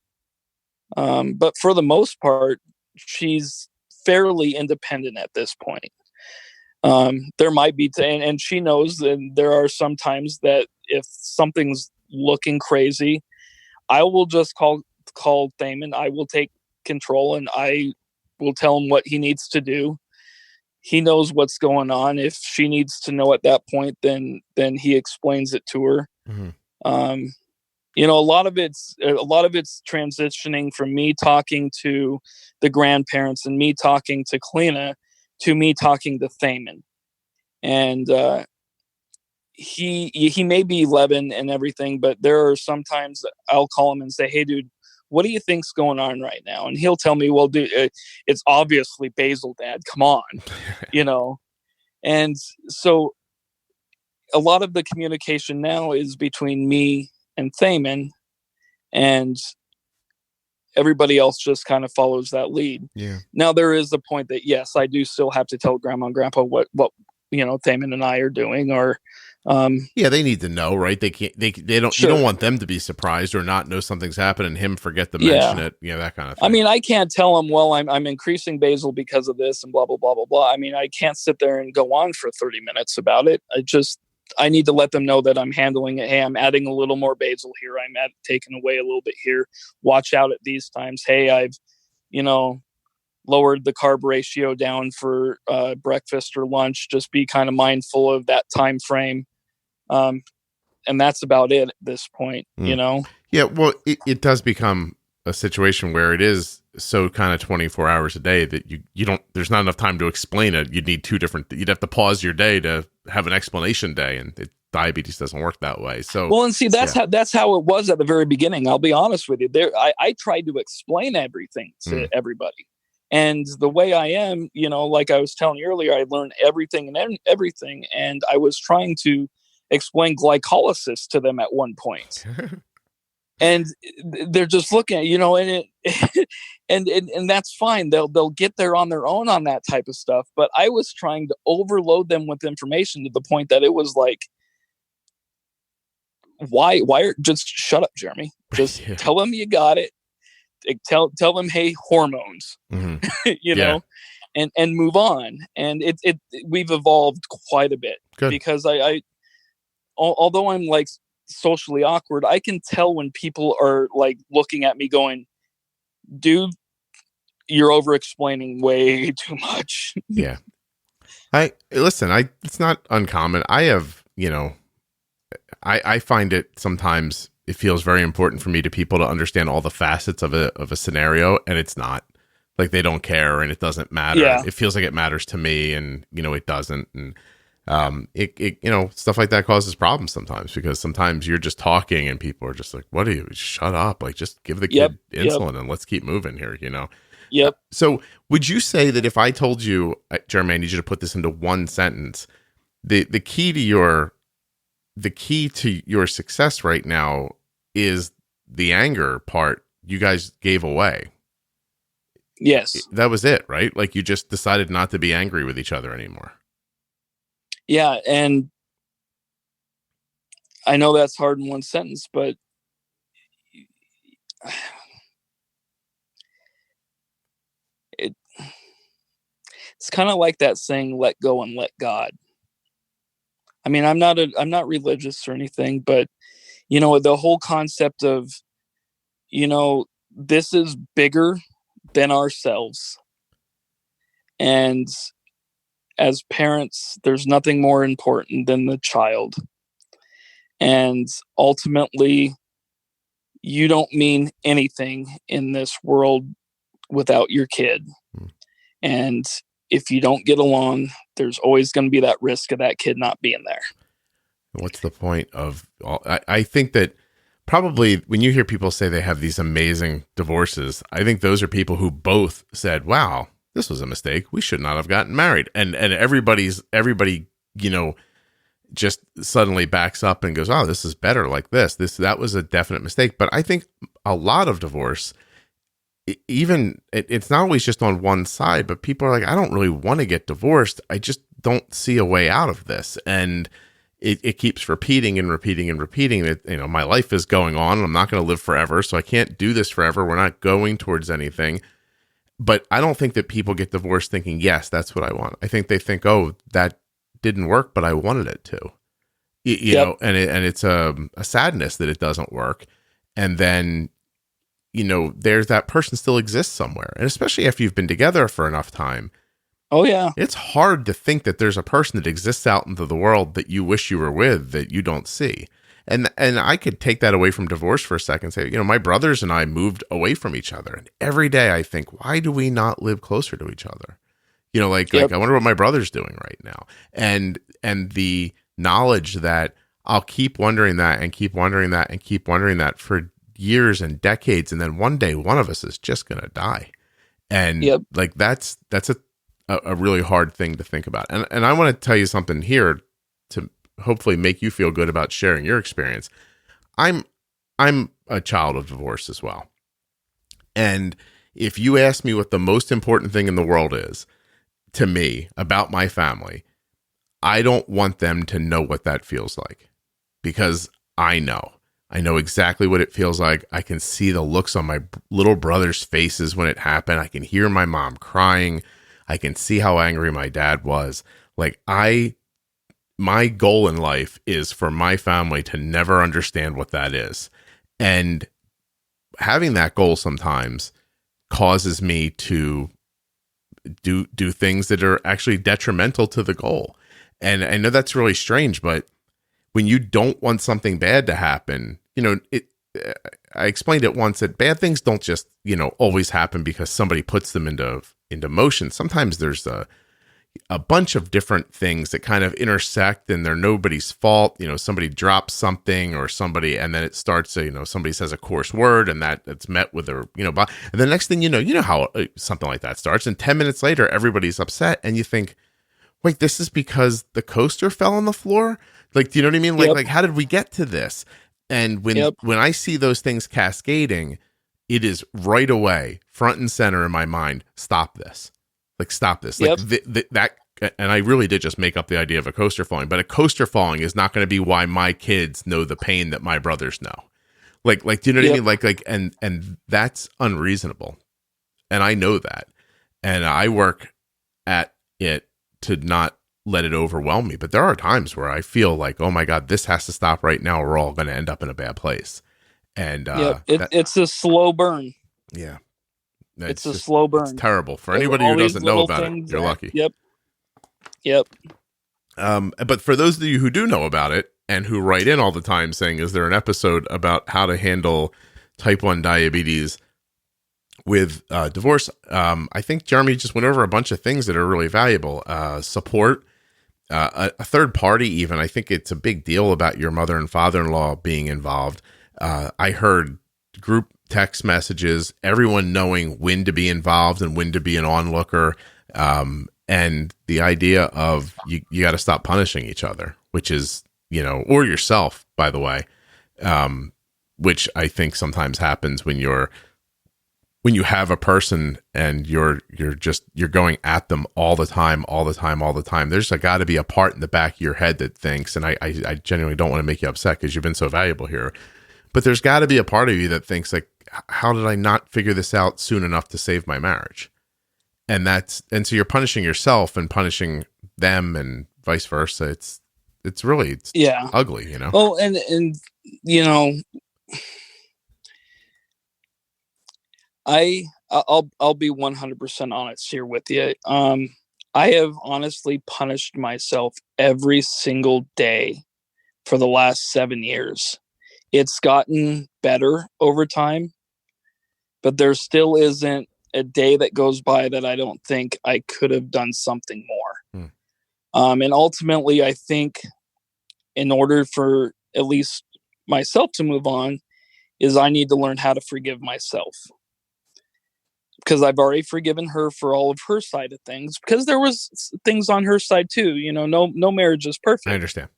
But for the most part, she's fairly independent at this point. There might be, and she knows that there are some times that if something's looking crazy, I will just call Thaman. I will take control and I will tell him what he needs to do. He knows what's going on. If she needs to know at that point, then he explains it to her. Mm-hmm. A lot of it's transitioning from me talking to the grandparents and me talking to Kalina to me talking to Thaman. And he may be 11 and everything, but there are sometimes I'll call him and say, hey, dude, what do you think's going on right now? And he'll tell me, well, dude, it's obviously basal, Dad. Come on, And so a lot of the communication now is between me and Thaman, and everybody else just kind of follows that lead. Yeah. Now there is a point that, yes, I do still have to tell Grandma and Grandpa what Thaman and I are doing, or they need to know, right? They can't, they don't, sure. You don't want them to be surprised or not know something's happened and him forget to mention it, that kind of thing. I mean, I can't tell them, well, I'm increasing basal because of this and blah, blah, blah, blah, blah. I mean, I can't sit there and go on for 30 minutes about it. I need to let them know that I'm handling it. Hey, I'm adding a little more basal here. I'm taking away a little bit here. Watch out at these times. Hey, I've, lowered the carb ratio down for breakfast or lunch. Just be kind of mindful of that time frame. And that's about it at this point, Yeah, well, it does become a situation where it is so kind of 24 hours a day that you don't, there's not enough time to explain it. You'd need you'd have to pause your day to have an explanation day, and diabetes doesn't work that way. So, well, and see, that's how it was at the very beginning. I'll be honest with you. I tried to explain everything to everybody. And the way I am, like I was telling you earlier, I learned everything and everything. And I was trying to explain glycolysis to them at one point. And they're just looking at, and that's fine. They'll get there on their own on that type of stuff. But I was trying to overload them with information to the point that it was like, why just shut up, Jeremy. Just tell them you got it. Tell them, hey, hormones, mm-hmm. And move on. And we've evolved quite a bit. Good. Because I although I'm like socially awkward, I can tell when people are like looking at me going, dude, you're over explaining way too much. Yeah. It's not uncommon. I have, I find it sometimes it feels very important for me to people to understand all the facets of a scenario, and it's not. like they don't care and it doesn't matter. Yeah. It feels like it matters to me, and it doesn't. And it stuff like that causes problems sometimes, because sometimes you're just talking and people are just like, what are you, shut up, like just give the kid insulin and let's keep moving here. Yep. So would you say that if I told you, Jeremy, I need you to put this into one sentence, the key to your success right now is the anger part you guys gave away? Yes. That was it, right? Like you just decided not to be angry with each other anymore. Yeah. And I know that's hard in one sentence, but it's kind of like that saying, let go and let God. I mean, I'm not religious or anything, but the whole concept of, this is bigger than ourselves. And as parents, there's nothing more important than the child. And ultimately, you don't mean anything in this world without your kid. And if you don't get along, there's always going to be that risk of that kid not being there. What's the point of I think that probably when you hear people say they have these amazing divorces, I think those are people who both said, wow, this was a mistake. We should not have gotten married. And everybody, just suddenly backs up and goes, oh, this is better like this. That was a definite mistake. But I think a lot of divorce, it's not always just on one side, but people are like, I don't really want to get divorced. I just don't see a way out of this. And it keeps repeating and repeating and repeating that, my life is going on and I'm not going to live forever. So I can't do this forever. We're not going towards anything. But I don't think that people get divorced thinking, yes, that's what I want. I think they think, oh, that didn't work, but I wanted it to, and it's a sadness that it doesn't work. And then, there's that person still exists somewhere. And especially if you've been together for enough time. Oh yeah. It's hard to think that there's a person that exists out into the world that you wish you were with that you don't see. And I could take that away from divorce for a second and say, my brothers and I moved away from each other. And every day I think, why do we not live closer to each other? Like I wonder what my brother's doing right now. And the knowledge that I'll keep wondering that and keep wondering that and keep wondering that for years and decades. And then one day one of us is just going to die. And like, that's a really hard thing to think about. And I want to tell you something here to hopefully make you feel good about sharing your experience. I'm a child of divorce as well. And if you ask me what the most important thing in the world is to me about my family, I don't want them to know what that feels like, because I know exactly what it feels like. I can see the looks on my little brother's faces when it happened. I can hear my mom crying. I can see how angry my dad was. Like my goal in life is for my family to never understand what that is. And having that goal sometimes causes me to do things that are actually detrimental to the goal. And I know that's really strange, but when you don't want something bad to happen, I explained it once that bad things don't just, always happen because somebody puts them into motion. Sometimes there's a bunch of different things that kind of intersect and they're nobody's fault. Somebody drops something or somebody, and then it starts to, somebody says a coarse word and it's met with a, and the next thing, how something like that starts. And 10 minutes later, everybody's upset. And you think, wait, this is because the coaster fell on the floor? Like, do you know what I mean? Like how did we get to this? And when I see those things cascading, it is right away, front and center in my mind. Stop this. Like, stop this. Like that. And I really did just make up the idea of a coaster falling, but a coaster falling is not going to be why my kids know the pain that my brothers know. Like, do you know what I mean? And that's unreasonable. And I know that. And I work at it to not let it overwhelm me. But there are times where I feel like, oh my God, this has to stop right now. We're all going to end up in a bad place. And it's a slow burn. Yeah. It's a slow burn. It's terrible. For anybody who doesn't know about it, you're lucky. Yep. But for those of you who do know about it and who write in all the time saying, is there an episode about how to handle type 1 diabetes with divorce, I think Jeremy just went over a bunch of things that are really valuable. Support, a third party, even. I think it's a big deal about your mother and father-in-law being involved. I heard group text messages, everyone knowing when to be involved and when to be an onlooker. And the idea of you got to stop punishing each other, which is, or yourself, by the way, which I think sometimes happens when you have a person and you're going at them all the time. There's got to be a part in the back of your head that thinks, and I genuinely don't want to make you upset because you've been so valuable here, but there's got to be a part of you that thinks like, how did I not figure this out soon enough to save my marriage? And so you're punishing yourself and punishing them and vice versa. It's really ugly, Well, and I'll be 100% honest here with you. I have honestly punished myself every single day for the last 7 years. It's gotten better over time, but there still isn't a day that goes by that I don't think I could have done something more. And ultimately, I think in order for at least myself to move on, is I need to learn how to forgive myself. Because I've already forgiven her for all of her side of things, because there was things on her side too. No marriage is perfect. I understand.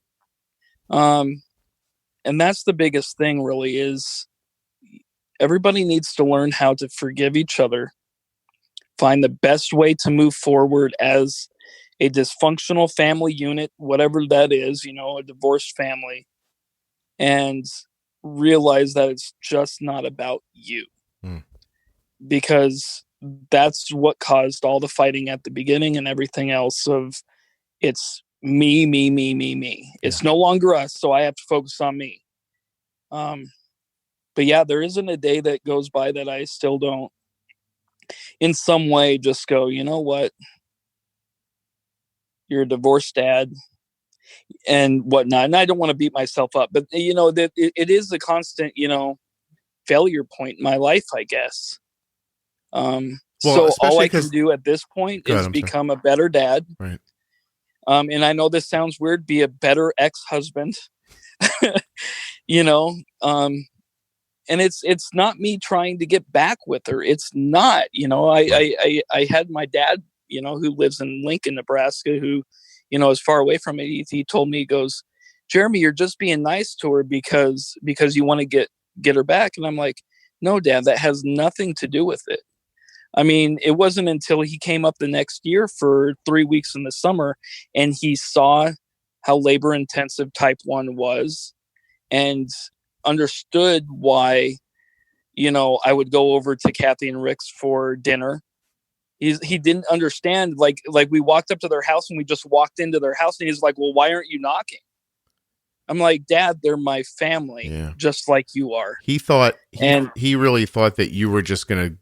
And that's the biggest thing really, is everybody needs to learn how to forgive each other, find the best way to move forward as a dysfunctional family unit, whatever that is, a divorced family, and realize that it's just not about you. Because that's what caused all the fighting at the beginning and everything else of it's me. It's no longer us, so I have to focus on me. But yeah, there isn't a day that goes by that I still don't in some way just go, you know what? You're a divorced dad and whatnot. And I don't want to beat myself up, but that it is a constant, failure point in my life, I guess. So all I can do at this point is become a better dad. Right. And I know this sounds weird, be a better ex-husband, and it's not me trying to get back with her. It's not, I had my dad, who lives in Lincoln, Nebraska, who, is far away from it. He told me, he goes, Jeremy, you're just being nice to her because you want to get her back. And I'm like, no, Dad, that has nothing to do with it. I mean, it wasn't until he came up the next year for 3 weeks in the summer and he saw how labor intensive type 1 was and understood why, I would go over to Kathy and Rick's for dinner. He didn't understand, like we walked up to their house and we just walked into their house and he's like, well, why aren't you knocking? I'm like, Dad, they're my family, just like you are. He really thought that you were just going to,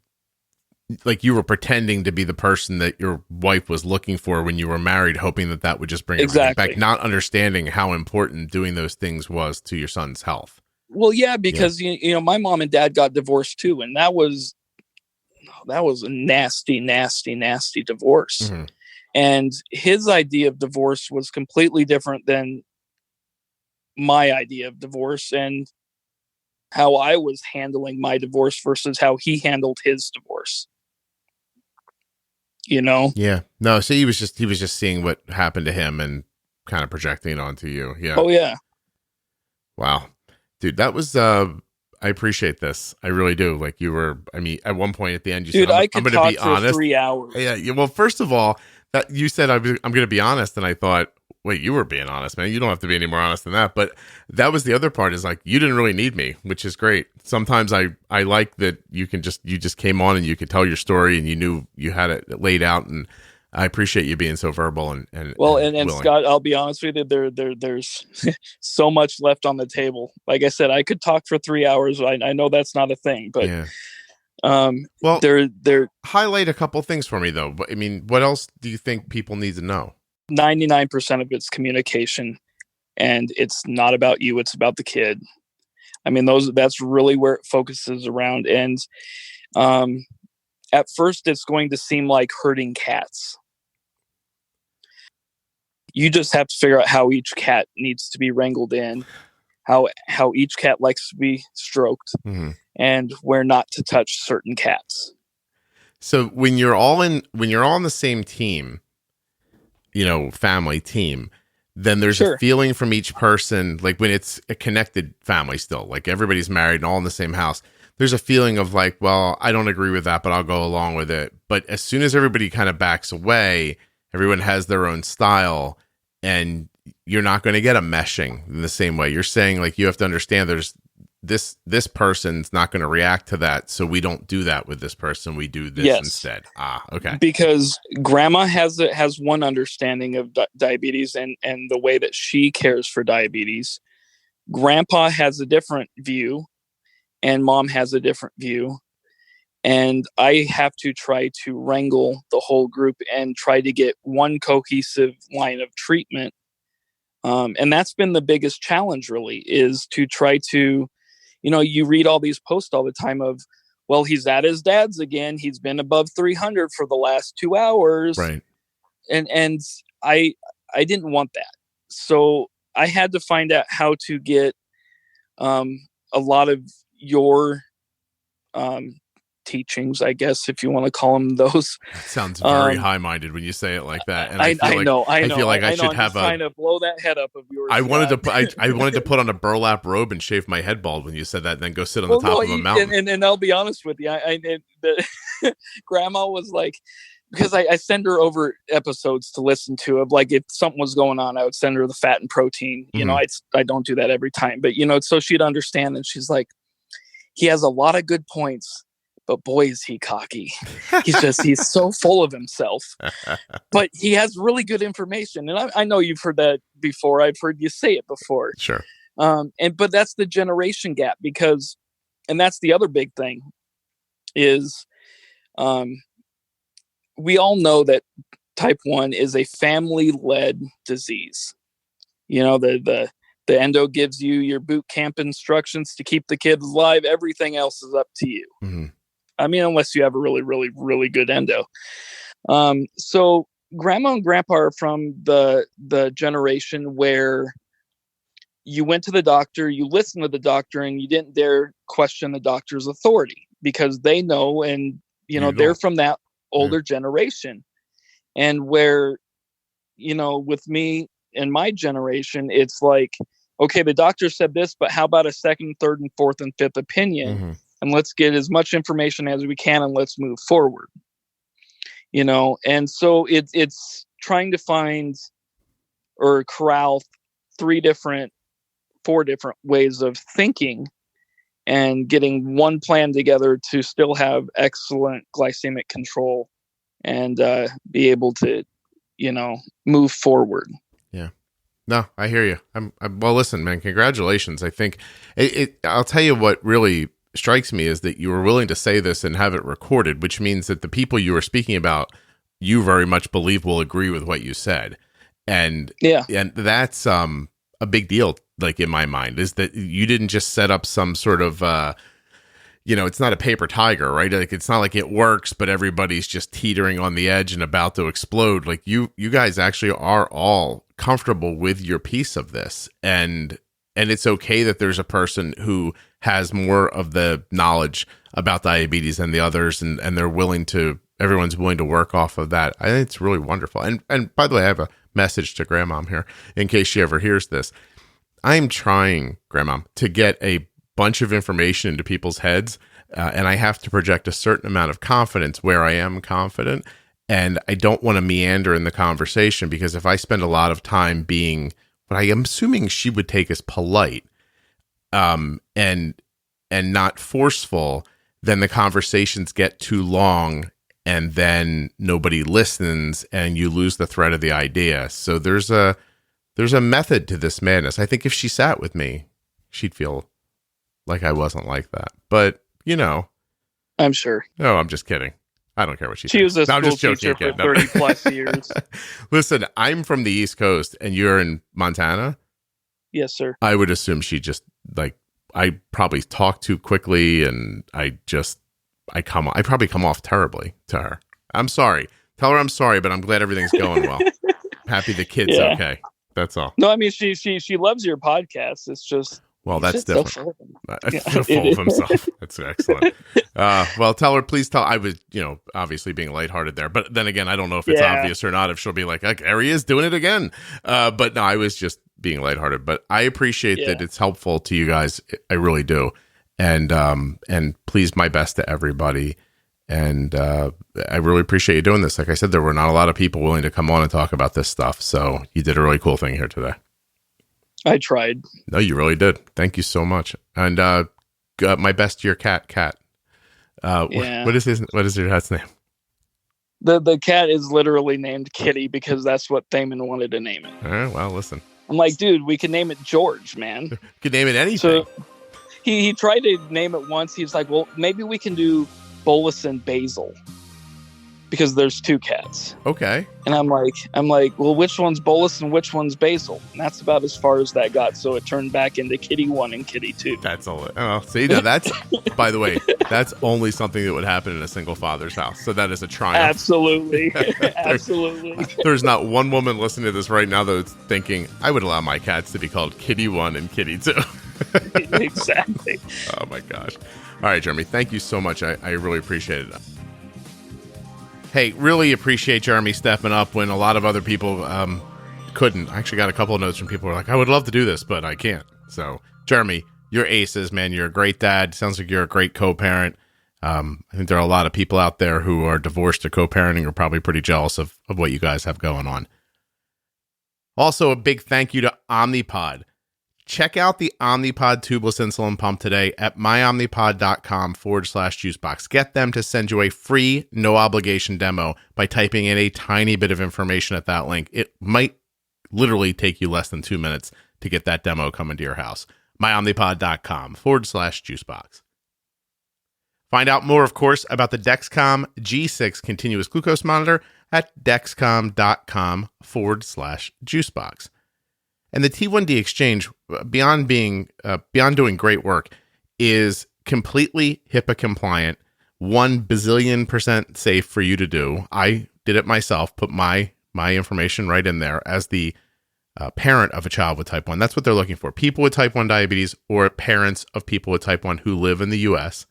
like you were pretending to be the person that your wife was looking for when you were married, hoping that would just bring everything back, not understanding how important doing those things was to your son's health. Well, yeah, because, my mom and dad got divorced too. And that was a nasty, nasty, nasty divorce. Mm-hmm. And his idea of divorce was completely different than my idea of divorce and how I was handling my divorce versus how he handled his divorce. Yeah. No, so he was just seeing what happened to him and kind of projecting it onto you. Yeah. Oh yeah. Wow. Dude, that was I appreciate this. I really do. Like you were, at one point at the end you said, I'm going to be honest. For 3 hours. Yeah. Well, first of all, that you said I'm going to be honest, and I thought, wait, you were being honest, man. You don't have to be any more honest than that. But that was the other part, is like, you didn't really need me, which is great. Sometimes I like that you just came on and you could tell your story and you knew you had it laid out. And I appreciate you being so verbal and Scott, I'll be honest with you, there's so much left on the table. Like I said, I could talk for 3 hours. I know that's not a thing, but they're highlight a couple things for me though. What else do you think people need to know? 99% of it's communication, and it's not about you, it's about the kid. That's really where it focuses around. And at first it's going to seem like herding cats. You just have to figure out how each cat needs to be wrangled in, how each cat likes to be stroked, and where not to touch certain cats. So when you're all on the same team, family team, then there's a feeling from each person, like when it's a connected family still, like everybody's married and all in the same house, there's a feeling of like, well, I don't agree with that, but I'll go along with it. But as soon as everybody kind of backs away, everyone has their own style, and you're not going to get a meshing in the same way. You're saying, like, you have to understand there's this person's not going to react to that, so we don't do that with this person. We do this instead. Okay. Because grandma has one understanding of diabetes and the way that she cares for diabetes. Grandpa has a different view, and mom has a different view. And I have to try to wrangle the whole group and try to get one cohesive line of treatment. And that's been the biggest challenge, really, is to try to, you read all these posts all the time of, well, he's at his dad's again. He's been above 300 for the last 2 hours. Right. And I didn't want that. So I had to find out how to get a lot of your teachings, I guess, if you want to call them those. That sounds very high-minded when you say it like that. And I know. I feel like I should I'm have trying to blow that head up of yours. I wanted to put on a burlap robe and shave my head bald when you said that, and then go sit on the top of a mountain. And I'll be honest with you, Grandma was like, because I send her over episodes to listen to of, like, if something was going on, I would send her the fat and protein. I don't do that every time, but so she'd understand. And she's like, he has a lot of good points, but boy, is he cocky. He's so full of himself, but he has really good information. And I know you've heard that before. I've heard you say it before. Sure. But that's the generation gap, and that's the other big thing is, we all know that type 1 is a family-led disease. The endo gives you your boot camp instructions to keep the kids alive. Everything else is up to you. Mm-hmm. I mean, unless you have a really, really, really good endo. So grandma and grandpa are from the generation where you went to the doctor, you listened to the doctor, and you didn't dare question the doctor's authority because they know, and they're from that older generation. And where, with me and my generation, it's like, okay, the doctor said this, but how about a second, third, and fourth and fifth opinion? Mm-hmm. And let's get as much information as we can, and let's move forward. And so it's trying to find or corral 4 different ways of thinking and getting one plan together to still have excellent glycemic control and be able to, move forward. Yeah. No, I hear you. Well, listen, man, congratulations. I think I'll tell you what really strikes me is that you were willing to say this and have it recorded, which means that the people you were speaking about, you very much believe will agree with what you said. And that's a big deal, like, in my mind, is that you didn't just set up some sort of it's not a paper tiger, right? Like, it's not like it works, but everybody's just teetering on the edge and about to explode. Like, you guys actually are all comfortable with your piece of this, and it's okay that there's a person who has more of the knowledge about diabetes than the others, and everyone's willing to work off of that. I think it's really wonderful. And by the way, I have a message to Grandmom here in case she ever hears this. I'm trying, Grandmom, to get a bunch of information into people's heads, and I have to project a certain amount of confidence where I am confident, and I don't want to meander in the conversation, because if I spend a lot of time being what I am assuming she would take as polite, and not forceful, then the conversations get too long, and then nobody listens, and you lose the thread of the idea. So there's a method to this madness. I think if she sat with me, she'd feel like I wasn't like that. But, I'm sure. No, I'm just kidding. I don't care what she was a school teacher for 30 plus years. Listen, I'm from the East Coast and you're in Montana. Yes, sir. I would assume she just, like, I probably talk too quickly, and I I probably come off terribly to her. I'm sorry. Tell her I'm sorry, but I'm glad everything's going well. Happy the kid's okay. That's all. No, I mean she loves your podcast. It's just that's different. So full of himself. That's excellent. Well, please tell. I was, obviously being lighthearted there, but then again, I don't know if it's obvious or not. If she'll be like, there he is doing it again. But no, I was just being lighthearted. But I appreciate that it's helpful to you guys. I really do. And please, my best to everybody. And I really appreciate you doing this. Like I said, there were not a lot of people willing to come on and talk about this stuff. So you did a really cool thing here today. I tried. No, you really did. Thank you so much. And my best to your cat. What is your cat's name? The cat is literally named Kitty because that's what Thaman wanted to name it. All right, well, listen. I'm like, dude, we can name it George, man. You could name it anything. So he tried to name it once. He's like, well, maybe we can do Bolus and Basil because there's two cats. Okay. And I'm like, well, which one's Bolus and which one's Basil? And that's about as far as that got. So it turned back into Kitty 1 and Kitty 2. That's all. Oh, see, now that's, by the way, that's only something that would happen in a single father's house. So that is a triumph. Absolutely. Absolutely. There's not one woman listening to this right now that's thinking, I would allow my cats to be called Kitty 1 and Kitty 2. Exactly. Oh my gosh. All right, Jeremy, thank you so much. I really appreciate it. Hey, really appreciate Jeremy stepping up when a lot of other people couldn't. I actually got a couple of notes from people who are like, I would love to do this, but I can't. So, Jeremy, you're aces, man. You're a great dad. Sounds like you're a great co-parent. I think there are a lot of people out there who are divorced or co-parenting are probably pretty jealous of what you guys have going on. Also, a big thank you to Omnipod. Check out the Omnipod tubeless insulin pump today at myomnipod.com/juicebox. Get them to send you a free, no obligation demo by typing in a tiny bit of information at that link. It might literally take you less than 2 minutes to get that demo coming to your house. myomnipod.com/juicebox. Find out more, of course, about the Dexcom G6 continuous glucose monitor at dexcom.com/juicebox. And the T1D exchange, beyond doing great work, is completely HIPAA compliant, 1 bazillion % safe for you to do. I did it myself, put my information right in there as the parent of a child with type 1. That's what they're looking for. People with type 1 diabetes or parents of people with type 1 who live in the U.S.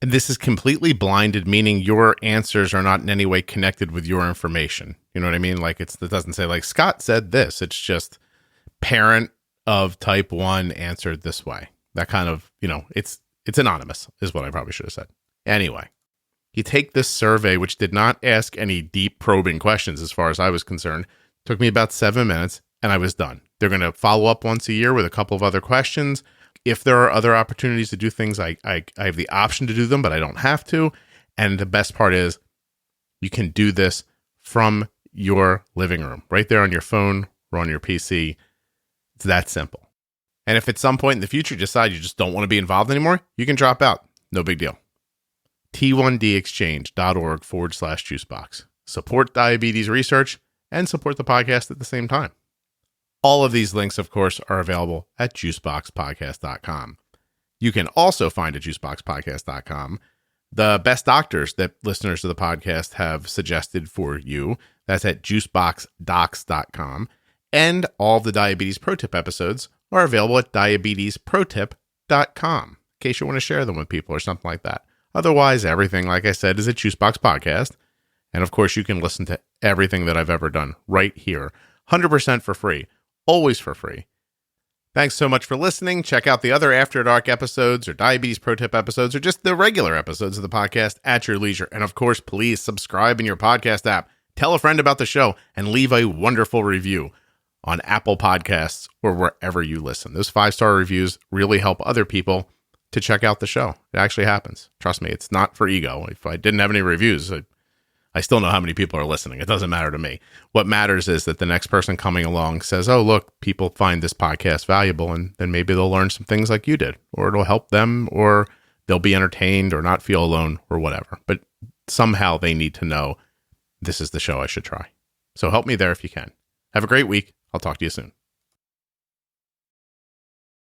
And this is completely blinded, meaning your answers are not in any way connected with your information. You know what I mean? Like it doesn't say like Scott said this. It's just parent of type 1 answered this way. That kind of, it's anonymous is what I probably should have said. Anyway, you take this survey, which did not ask any deep probing questions as far as I was concerned. Took me about 7 minutes and I was done. They're going to follow up once a year with a couple of other questions. If there are other opportunities to do things, I have the option to do them, but I don't have to. And the best part is you can do this from your living room, right there on your phone or on your PC. It's that simple. And if at some point in the future you decide you just don't want to be involved anymore, you can drop out. No big deal. T1dexchange.org/juicebox. Support diabetes research and support the podcast at the same time. All of these links, of course, are available at juiceboxpodcast.com. You can also find at juiceboxpodcast.com the best doctors that listeners of the podcast have suggested for you. That's at juiceboxdocs.com. And all of the Diabetes Pro Tip episodes are available at diabetesprotip.com in case you want to share them with people or something like that. Otherwise, everything, like I said, is at Juicebox Podcast. And of course, you can listen to everything that I've ever done right here, 100% for free, always for free. Thanks so much for listening. Check out the other After Dark episodes or Diabetes Pro Tip episodes or just the regular episodes of the podcast at your leisure. And of course, please subscribe in your podcast app. Tell a friend about the show and leave a wonderful review on Apple Podcasts or wherever you listen. Those 5-star reviews really help other people to check out the show. It actually happens. Trust me, it's not for ego. If I didn't have any reviews, I still know how many people are listening. It doesn't matter to me. What matters is that the next person coming along says, oh, look, people find this podcast valuable, and then maybe they'll learn some things like you did, or it'll help them, or they'll be entertained or not feel alone or whatever. But somehow they need to know this is the show I should try. So help me there if you can. Have a great week. I'll talk to you soon.